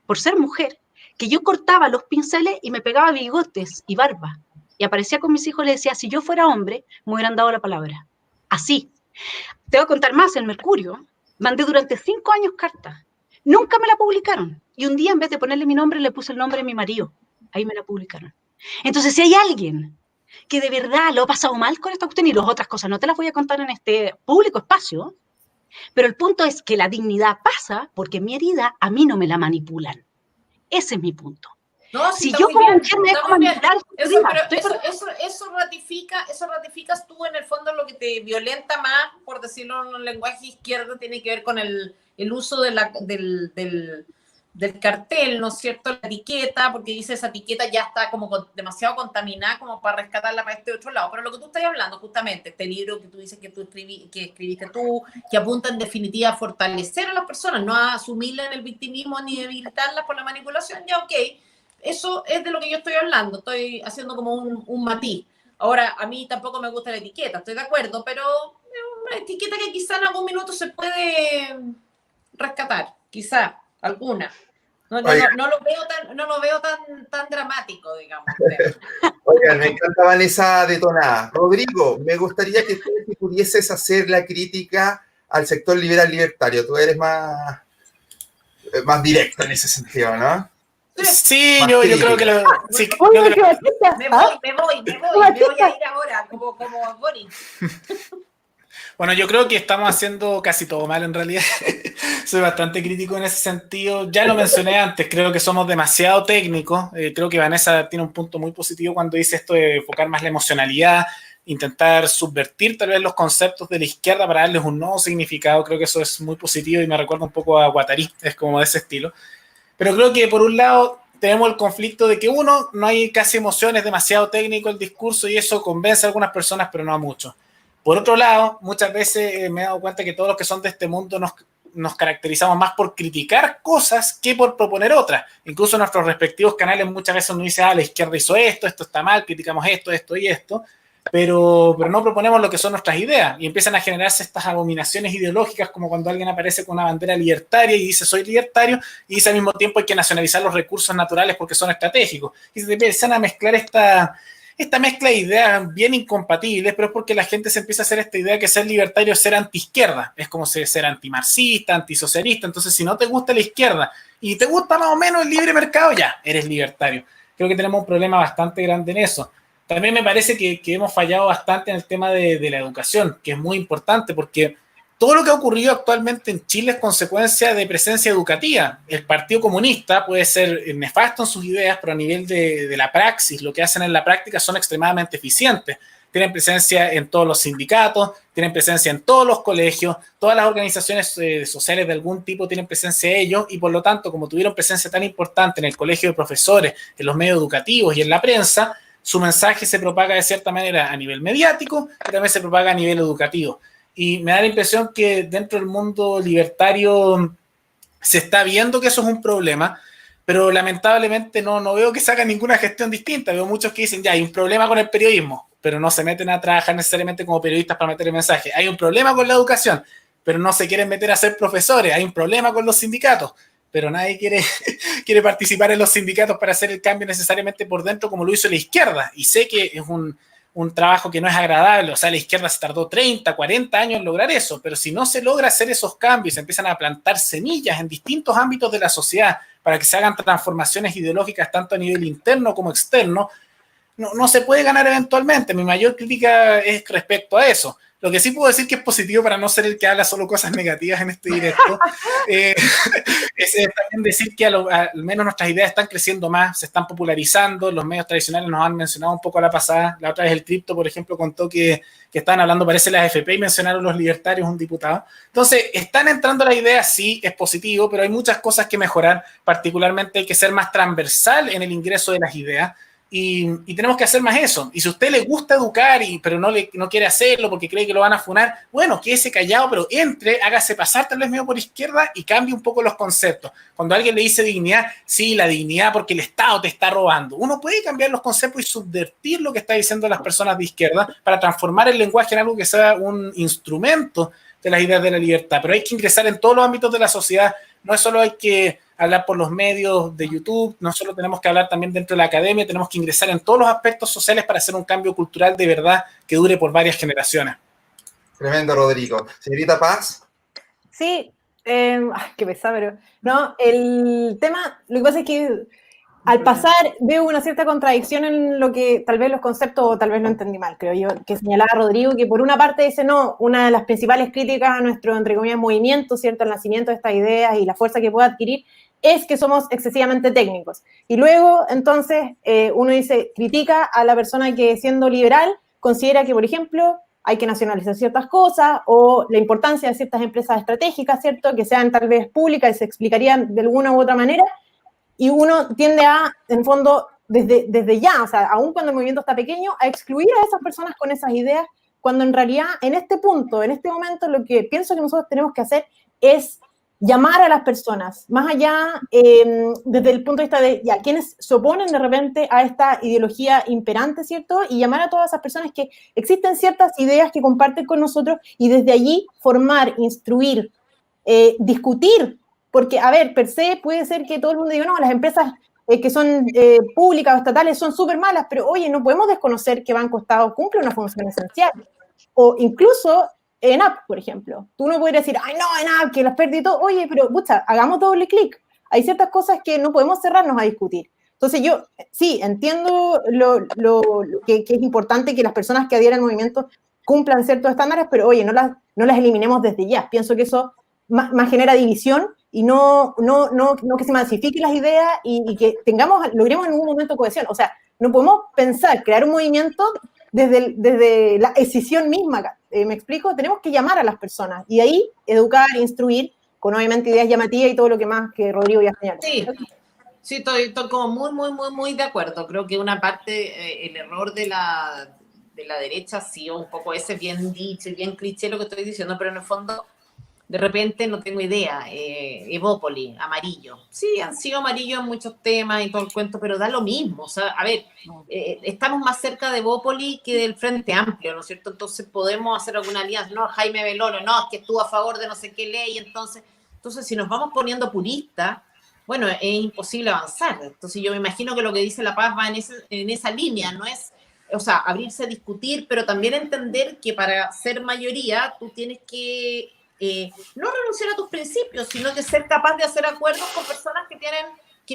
por ser mujer que yo cortaba los pinceles y me pegaba bigotes y barba. Y aparecía con mis hijos y les decía, si yo fuera hombre, me hubieran dado la palabra. Así. Te voy a contar más, el Mercurio, mandé durante 5 años cartas. Nunca me la publicaron. Y un día, en vez de ponerle mi nombre, le puse el nombre de mi marido. Ahí me la publicaron. Entonces, si hay alguien que de verdad lo ha pasado mal con esta cuestión y las otras cosas, no te las voy a contar en este público espacio, pero el punto es que la dignidad pasa porque mi herida a mí no me la manipulan. Ese es mi punto. No, si yo como mujer me dejo manipular, eso ratificas tú en el fondo lo que te violenta más, por decirlo en un lenguaje izquierdo, tiene que ver con el uso de del cartel, ¿no es cierto? La etiqueta, porque dice esa etiqueta ya está como demasiado contaminada como para rescatarla para este otro lado. Pero lo que tú estás hablando, justamente, este libro que tú dices que escribiste tú, que apunta en definitiva a fortalecer a las personas, no a asumirlas en el victimismo ni debilitarlas por la manipulación, ya ok. Eso es de lo que yo estoy hablando, estoy haciendo como un matiz. Ahora, a mí tampoco me gusta la etiqueta, estoy de acuerdo, pero es una etiqueta que quizá en algún minuto se puede rescatar, quizá, alguna. No lo veo tan dramático, digamos. Oigan, me encanta Vanessa detonada. Rodrigo, me gustaría que tú pudieses hacer la crítica al sector liberal libertario. Tú eres más directo en ese sentido, ¿no? Sí, yo creo que lo... Sí, me voy a ir ahora, como Boris. Bueno, yo creo que estamos haciendo casi todo mal en realidad. Soy bastante crítico en ese sentido. Ya lo mencioné antes, creo que somos demasiado técnicos. Creo que Vanessa tiene un punto muy positivo cuando dice esto de enfocar más la emocionalidad, intentar subvertir tal vez los conceptos de la izquierda para darles un nuevo significado. Creo que eso es muy positivo y me recuerda un poco a Guattari, es como de ese estilo. Pero creo que por un lado tenemos el conflicto de que uno, no hay casi emociones, demasiado técnico el discurso y eso convence a algunas personas, pero no a muchos. Por otro lado, muchas veces me he dado cuenta que todos los que son de este mundo nos caracterizamos más por criticar cosas que por proponer otras. Incluso en nuestros respectivos canales muchas veces nos dice, la izquierda hizo esto está mal, criticamos esto y esto, pero no proponemos lo que son nuestras ideas y empiezan a generarse estas abominaciones ideológicas como cuando alguien aparece con una bandera libertaria y dice soy libertario y dice al mismo tiempo hay que nacionalizar los recursos naturales porque son estratégicos. Y se empiezan a mezclar esta mezcla de ideas bien incompatibles, pero es porque la gente se empieza a hacer esta idea que ser libertario es ser anti-izquierda, es como ser antimarxista, antisocialista. Entonces si no te gusta la izquierda y te gusta más o menos el libre mercado, ya, eres libertario. Creo que tenemos un problema bastante grande en eso. También me parece que hemos fallado bastante en el tema de la educación, que es muy importante porque todo lo que ha ocurrido actualmente en Chile es consecuencia de presencia educativa. El Partido Comunista puede ser nefasto en sus ideas, pero a nivel de la praxis, lo que hacen en la práctica son extremadamente eficientes. Tienen presencia en todos los sindicatos, tienen presencia en todos los colegios, todas las organizaciones sociales de algún tipo tienen presencia de ellos y por lo tanto, como tuvieron presencia tan importante en el colegio de profesores, en los medios educativos y en la prensa, su mensaje se propaga de cierta manera a nivel mediático y también se propaga a nivel educativo. Y me da la impresión que dentro del mundo libertario se está viendo que eso es un problema, pero lamentablemente no veo que se haga ninguna gestión distinta. Veo muchos que dicen, ya, hay un problema con el periodismo, pero no se meten a trabajar necesariamente como periodistas para meter el mensaje. Hay un problema con la educación, pero no se quieren meter a ser profesores. Hay un problema con los sindicatos, pero nadie quiere participar en los sindicatos para hacer el cambio necesariamente por dentro como lo hizo la izquierda. Y sé que es un trabajo que no es agradable, o sea, la izquierda se tardó 30, 40 años en lograr eso, pero si no se logra hacer esos cambios, se empiezan a plantar semillas en distintos ámbitos de la sociedad para que se hagan transformaciones ideológicas tanto a nivel interno como externo, no se puede ganar eventualmente. Mi mayor crítica es respecto a eso. Lo que sí puedo decir que es positivo para no ser el que habla solo cosas negativas en este directo, es también decir que al menos nuestras ideas están creciendo más, se están popularizando, los medios tradicionales nos han mencionado un poco a la pasada, la otra vez el Cripto, por ejemplo, contó que estaban hablando, parece las AFP y mencionaron los libertarios, un diputado. Entonces, están entrando las ideas, sí, es positivo, pero hay muchas cosas que mejorar, particularmente hay que ser más transversal en el ingreso de las ideas. y tenemos que hacer más eso. Y si a usted le gusta educar, pero no quiere hacerlo porque cree que lo van a funar, bueno, quédese callado, pero entre, hágase pasar tal vez medio por izquierda y cambie un poco los conceptos. Cuando alguien le dice dignidad, sí, la dignidad porque el Estado te está robando. Uno puede cambiar los conceptos y subvertir lo que está diciendo las personas de izquierda para transformar el lenguaje en algo que sea un instrumento de las ideas de la libertad. Pero hay que ingresar en todos los ámbitos de la sociedad. No es solo hay que hablar por los medios de YouTube, no solo tenemos que hablar también dentro de la academia, tenemos que ingresar en todos los aspectos sociales para hacer un cambio cultural de verdad que dure por varias generaciones. Tremendo, Rodrigo. Señorita Paz. Sí, qué pesado, pero no, el tema, lo que pasa es que al pasar veo una cierta contradicción en lo que tal vez los conceptos, o tal vez no entendí mal, creo yo, que señalaba Rodrigo, que por una parte dice, no, una de las principales críticas a nuestro, entre comillas, movimiento, ¿cierto?, el nacimiento de estas ideas y la fuerza que puede adquirir, es que somos excesivamente técnicos. Y luego, entonces, uno dice, critica a la persona que siendo liberal considera que, por ejemplo, hay que nacionalizar ciertas cosas o la importancia de ciertas empresas estratégicas, ¿cierto?, que sean tal vez públicas y se explicarían de alguna u otra manera, y uno tiende a, en fondo, desde ya, o sea, aun cuando el movimiento está pequeño, a excluir a esas personas con esas ideas, cuando en realidad, en este punto, en este momento, lo que pienso que nosotros tenemos que hacer es llamar a las personas, más allá, desde el punto de vista de, ya, quienes se oponen de repente a esta ideología imperante, ¿cierto? Y llamar a todas esas personas que existen ciertas ideas que comparten con nosotros y desde allí formar, instruir, discutir, porque, a ver, per se puede ser que todo el mundo diga, no, las empresas que son públicas o estatales son súper malas, pero oye, no podemos desconocer que Banco Estado cumple una función esencial. O incluso ENAP, por ejemplo. Tú no podrías decir, ay, no, ENAP, que las perdí todo. Oye, pero, pucha, hagamos doble clic. Hay ciertas cosas que no podemos cerrarnos a discutir. Entonces yo, sí, entiendo que es importante que las personas que adhieren al movimiento cumplan ciertos estándares, pero oye, no las eliminemos desde ya. Pienso que eso más genera división y no que se masifiquen las ideas y que logremos en algún momento cohesión. O sea, no podemos pensar, crear un movimiento desde la escisión misma. ¿Me explico? Tenemos que llamar a las personas y ahí educar, instruir, con obviamente ideas llamativas y todo lo que más que Rodrigo ya señaló. Sí, estoy como muy de acuerdo. Creo que una parte, el error de la derecha ha sido un poco ese bien dicho y bien cliché lo que estoy diciendo, pero en el fondo, de repente, no tengo idea, Evópoli, amarillo. Sí, han sido amarillos en muchos temas y todo el cuento, pero da lo mismo. O sea, a ver, estamos más cerca de Evópoli que del Frente Amplio, ¿no es cierto? Entonces podemos hacer alguna alianza. No, Jaime Belolo, no, es que estuvo a favor de no sé qué ley. Entonces si nos vamos poniendo puristas, bueno, es imposible avanzar. Entonces yo me imagino que lo que dice La Paz va en esa línea, no es, o sea, abrirse a discutir, pero también entender que para ser mayoría tú tienes que no renunciar a tus principios, sino que ser capaz de hacer acuerdos con personas que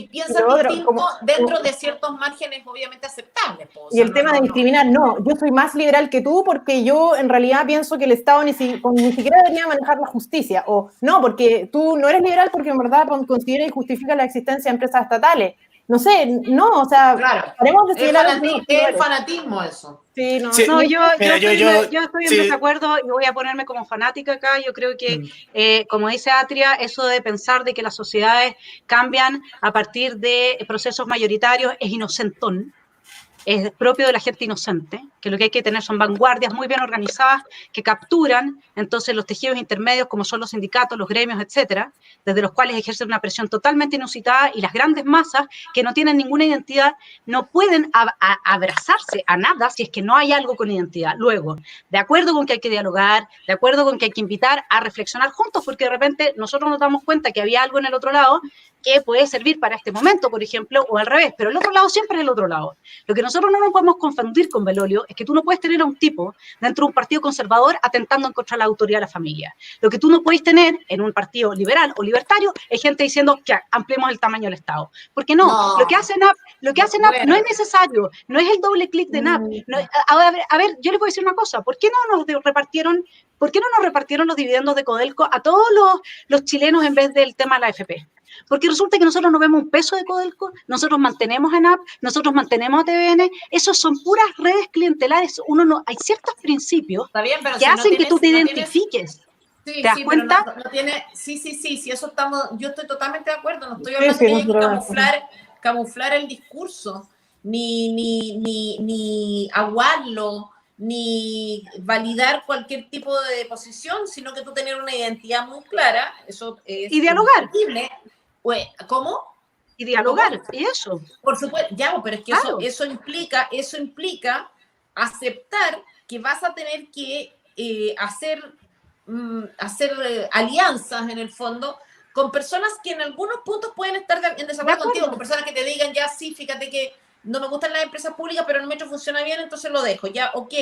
piensan distinto dentro de ciertos márgenes obviamente aceptables. Y el tema de discriminar, no, yo soy más liberal que tú porque yo en realidad pienso que el Estado ni siquiera debería manejar la justicia, o no, porque tú no eres liberal porque en verdad considera y justifica la existencia de empresas estatales. No sé, no, o sea, claro, es fanatismo eso. Sí, no, yo estoy en desacuerdo y voy a ponerme como fanática acá. Yo creo que, como dice Atria, eso de pensar de que las sociedades cambian a partir de procesos mayoritarios es inocentón. Es propio de la gente inocente, que lo que hay que tener son vanguardias muy bien organizadas que capturan entonces los tejidos intermedios como son los sindicatos, los gremios, etcétera, desde los cuales ejercen una presión totalmente inusitada y las grandes masas que no tienen ninguna identidad no pueden abrazarse a nada si es que no hay algo con identidad. Luego, de acuerdo con que hay que dialogar, de acuerdo con que hay que invitar a reflexionar juntos, porque de repente nosotros nos damos cuenta que había algo en el otro lado que puede servir para este momento, por ejemplo, o al revés, pero el otro lado siempre es el otro lado. Lo que nosotros no nos podemos confundir con Belolio es que tú no puedes tener a un tipo dentro de un partido conservador atentando en contra de la autoridad de la familia. Lo que tú no puedes tener en un partido liberal o libertario es gente diciendo que ampliemos el tamaño del Estado. Porque no. Lo que hace NAP no es necesario, no es el doble clic de NAP. No, a ver, yo les voy a decir una cosa, ¿por qué no nos repartieron los dividendos de Codelco a todos los chilenos en vez del tema de la AFP? Porque resulta que nosotros no vemos un peso de Codelco, nosotros mantenemos ENAP, nosotros mantenemos a TVN, esos son puras redes clientelares. Hay ciertos principios que hacen que tú te identifiques. ¿Te das cuenta? Sí, eso estamos, yo estoy totalmente de acuerdo, no estoy hablando de camuflar el discurso. ni aguarlo, ni validar cualquier tipo de posición, sino que tú tener una identidad muy clara, eso es y dialogar. indiscutible. Pues, ¿cómo? Y dialogar, y eso. Por supuesto, ya, pero es que Claro. eso implica aceptar que vas a tener que hacer alianzas en el fondo con personas que en algunos puntos pueden estar en desacuerdo contigo, con personas que te digan, ya sí, fíjate que no me gustan las empresas públicas, pero el metro funciona bien, entonces lo dejo, ya, ok.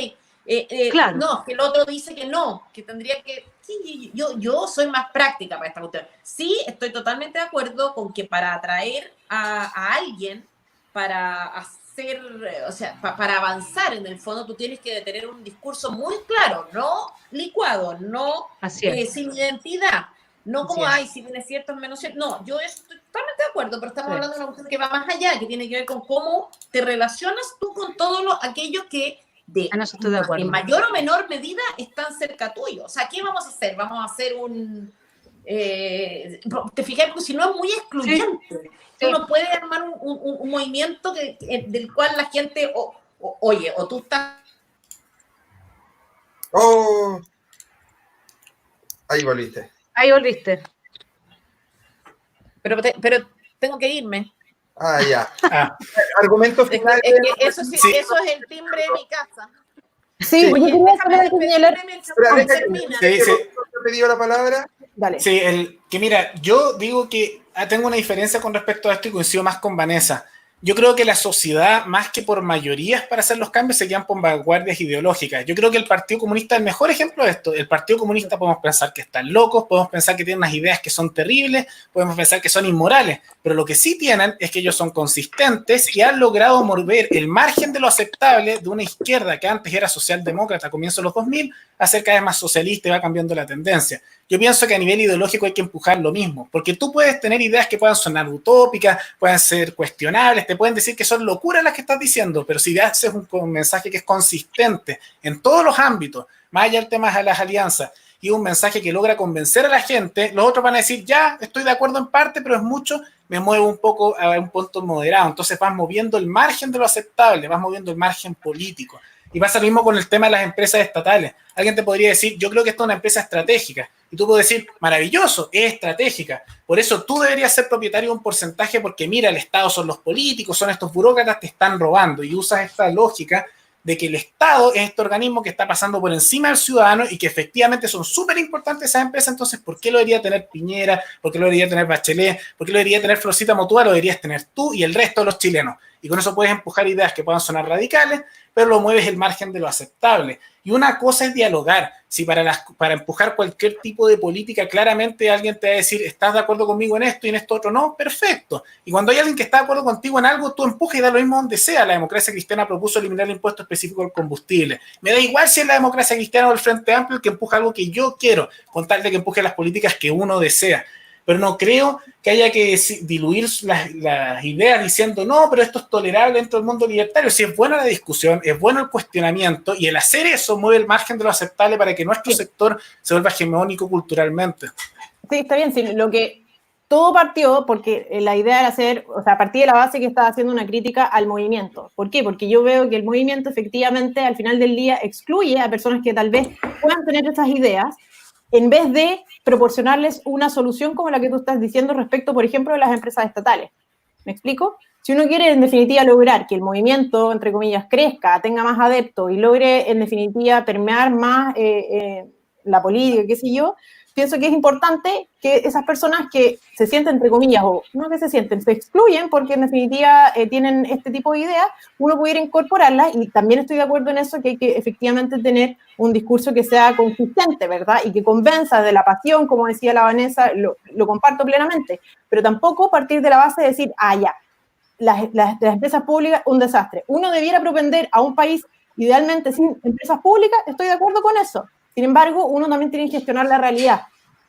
Claro. No, que el otro dice que no, que tendría que... Sí, yo soy más práctica para esta cuestión. Sí, estoy totalmente de acuerdo con que para atraer a alguien, para hacer, o sea, para avanzar en el fondo, tú tienes que tener un discurso muy claro, no licuado, no sin identidad. No como, ay, si bien es cierto, es menos cierto. No, yo estoy totalmente de acuerdo, pero estamos hablando de una cuestión que va más allá, que tiene que ver con cómo te relacionas tú con todo aquello que en mayor o menor medida están cerca tuyo. O sea, ¿qué vamos a hacer? Vamos a hacer un... te fijas, porque si no es muy excluyente. Tú no puedes armar un movimiento del cual la gente, oye, o tú estás... Oh, ahí volviste. Ahí volviste. Pero tengo que irme. Ah, ya. Argumentos finales. Eso es el timbre de mi casa. Sí, oye, yo quería saber ¿Te pidió la palabra? Dale. Sí, que mira, yo digo que tengo una diferencia con respecto a esto y coincido más con Vanessa. Yo creo que la sociedad, más que por mayorías para hacer los cambios, se guían por vanguardias ideológicas. Yo creo que el Partido Comunista es el mejor ejemplo de esto. El Partido Comunista podemos pensar que están locos, podemos pensar que tienen unas ideas que son terribles, podemos pensar que son inmorales, pero lo que sí tienen es que ellos son consistentes y han logrado mover el margen de lo aceptable de una izquierda que antes era socialdemócrata a comienzos de los 2000 a ser cada vez más socialista y va cambiando la tendencia. Yo pienso que a nivel ideológico hay que empujar lo mismo, porque tú puedes tener ideas que puedan sonar utópicas, pueden ser cuestionables, te pueden decir que son locuras las que estás diciendo, pero si haces un mensaje que es consistente en todos los ámbitos, más allá del tema de las alianzas, y un mensaje que logra convencer a la gente, los otros van a decir, ya, estoy de acuerdo en parte, pero es mucho, me muevo un poco a un punto moderado. Entonces vas moviendo el margen de lo aceptable, vas moviendo el margen político. Y pasa lo mismo con el tema de las empresas estatales. Alguien te podría decir, yo creo que esto es una empresa estratégica. Y tú puedes decir, maravilloso, es estratégica. Por eso tú deberías ser propietario de un porcentaje porque mira, el Estado son los políticos, son estos burócratas, te están robando. Y usas esta lógica de que el Estado es este organismo que está pasando por encima del ciudadano y que efectivamente son súper importantes esas empresas. Entonces, ¿por qué lo debería tener Piñera? ¿Por qué lo debería tener Bachelet? ¿Por qué lo debería tener Florcita Motúa? Lo deberías tener tú y el resto de los chilenos. Y con eso puedes empujar ideas que puedan sonar radicales, pero lo mueves el margen de lo aceptable. Y una cosa es dialogar. Si para empujar cualquier tipo de política, claramente alguien te va a decir, ¿estás de acuerdo conmigo en esto y en esto otro no? Perfecto. Y cuando hay alguien que está de acuerdo contigo en algo, tú empujas y da lo mismo donde sea. La democracia cristiana propuso eliminar el impuesto específico al combustible. Me da igual si es la democracia cristiana o el Frente Amplio el que empuja algo que yo quiero, con tal de que empuje las políticas que uno desea. Pero no creo que haya que diluir las ideas diciendo, no, pero esto es tolerable dentro del mundo libertario. Si es buena la discusión, es bueno el cuestionamiento, y el hacer eso mueve el margen de lo aceptable para que nuestro sector se vuelva hegemónico culturalmente. Sí, está bien, sí, lo que todo partió porque la idea era hacer, o sea, a partir de la base que estaba haciendo una crítica al movimiento. ¿Por qué? Porque yo veo que el movimiento efectivamente al final del día excluye a personas que tal vez puedan tener estas ideas, en vez de proporcionarles una solución como la que tú estás diciendo respecto, por ejemplo, de las empresas estatales. ¿Me explico? Si uno quiere, en definitiva, lograr que el movimiento, entre comillas, crezca, tenga más adeptos y logre, en definitiva, permear más la política, qué sé yo, pienso que es importante que esas personas que se sienten, entre comillas, o no que se sienten, se excluyen porque en definitiva tienen este tipo de ideas, uno pudiera incorporarlas, y también estoy de acuerdo en eso, que hay que efectivamente tener un discurso que sea consistente, ¿verdad? Y que convenza de la pasión, como decía la Vanessa, lo comparto plenamente, pero tampoco partir de la base de decir, ya, las empresas públicas, un desastre. Uno debiera propender a un país idealmente sin empresas públicas, estoy de acuerdo con eso. Sin embargo, uno también tiene que gestionar la realidad.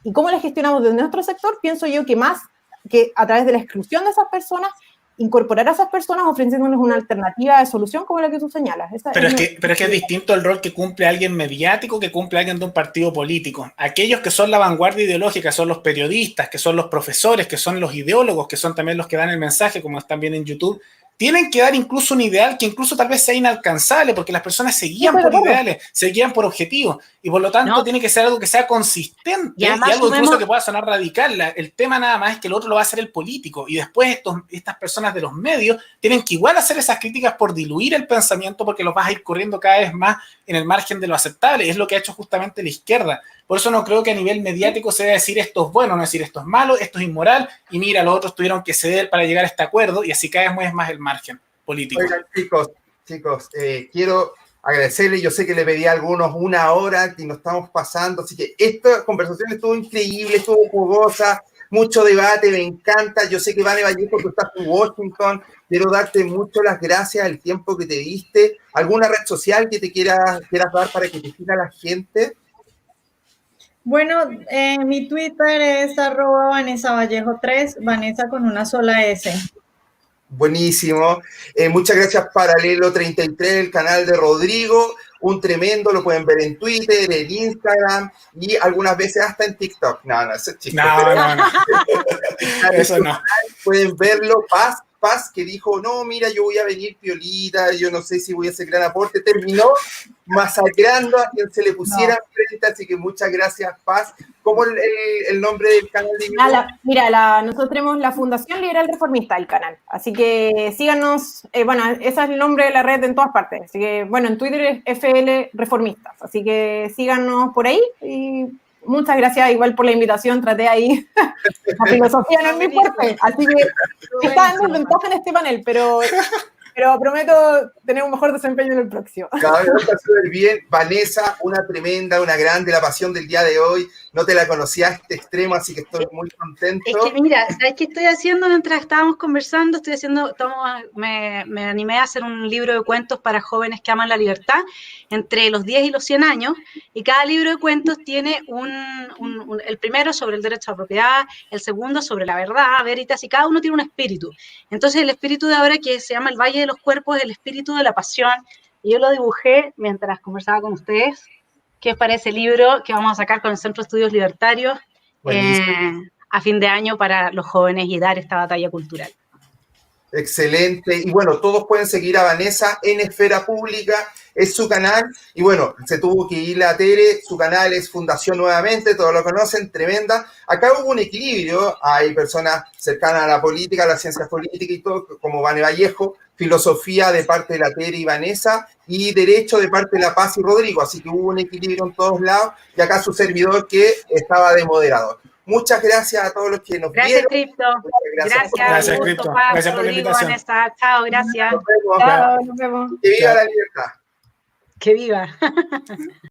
¿Y cómo la gestionamos desde nuestro sector? Pienso yo que más que a través de la exclusión de esas personas, incorporar a esas personas ofreciéndoles una alternativa de solución como la que tú señalas. Pero es que es distinto el rol que cumple alguien mediático que cumple alguien de un partido político. Aquellos que son la vanguardia ideológica son los periodistas, que son los profesores, que son los ideólogos, que son también los que dan el mensaje, como están bien en YouTube, tienen que dar incluso un ideal que incluso tal vez sea inalcanzable, porque las personas se guían por ideales, se guían por objetivos, y por lo tanto tiene que ser algo que sea consistente y algo incluso que pueda sonar radical. El tema nada más es que el otro lo va a hacer el político, y después estas personas de los medios tienen que igual hacer esas críticas por diluir el pensamiento, porque los vas a ir corriendo cada vez más en el margen de lo aceptable. Es lo que ha hecho justamente la izquierda. Por eso no creo que a nivel mediático se deba decir esto es bueno, no decir esto es malo, esto es inmoral, y mira, los otros tuvieron que ceder para llegar a este acuerdo, y así cada vez es más el margen político. Oigan, chicos, quiero agradecerle. Yo sé que le pedí a algunos 1 hora y nos estamos pasando, así que esta conversación estuvo increíble, estuvo jugosa, mucho debate, me encanta. Yo sé que Vane Vallejo, tú estás en Washington, quiero darte mucho las gracias, el tiempo que te diste. ¿Alguna red social que te quieras dar para que te siga la gente? Bueno, mi Twitter es @VanesaVallejo3, Vanessa con una sola S. Buenísimo. Muchas gracias, Paralelo 33, el canal de Rodrigo. Un tremendo, lo pueden ver en Twitter, en Instagram y algunas veces hasta en TikTok. No, eso es chiste. No. Eso no. Pueden verlo. Paz, que dijo, no, mira, yo voy a venir piolita, yo no sé si voy a hacer gran aporte, terminó masacrando a quien se le pusiera frente, así que muchas gracias, Paz. ¿Cómo el nombre del canal de YouTube? Mira, nosotros tenemos la Fundación Liberal Reformista, el canal, así que síganos, bueno, ese es el nombre de la red en todas partes, así que, bueno, en Twitter es FL Reformistas, así que síganos por ahí y muchas gracias igual por la invitación, traté ahí, la filosofía no es muy fuerte, así que está en desventaja en este panel, pero prometo tener un mejor desempeño en el próximo. Cada vez está súper bien. Vanessa, una tremenda, una grande, la pasión del día de hoy. No te la conocía a este extremo, así que estoy muy contento. Es que mira, ¿sabes qué estoy haciendo mientras estábamos conversando? Me animé a hacer un libro de cuentos para jóvenes que aman la libertad entre los 10 y los 100 años, y cada libro de cuentos tiene el primero sobre el derecho a la propiedad, el segundo sobre la verdad, veritas, y cada uno tiene un espíritu. Entonces el espíritu de ahora, que se llama El Valle de los Cuerpos, es el espíritu de la pasión, y yo lo dibujé mientras conversaba con ustedes. ¿Qué os parece el libro que vamos a sacar con el Centro de Estudios Libertarios a fin de año para los jóvenes y dar esta batalla cultural? Excelente. Y bueno, todos pueden seguir a Vanessa en Esfera Pública, es su canal. Y bueno, se tuvo que ir la Tere, su canal es Fundación Nuevamente, todos lo conocen, tremenda. Acá hubo un equilibrio, hay personas cercanas a la política, a las ciencias políticas y todo, como Vane Vallejo, filosofía de parte de la Tere y Vanessa, y derecho de parte de La Paz y Rodrigo. Así que hubo un equilibrio en todos lados, y acá su servidor que estaba de moderador. Muchas gracias a todos los que nos vieron. Cripto. Gracias, Cripto. Paz, Gracias por la Rodrigo, invitación. Vanessa. Chao, gracias. Nos vemos. Chao, nos vemos. Que viva la libertad. Que viva.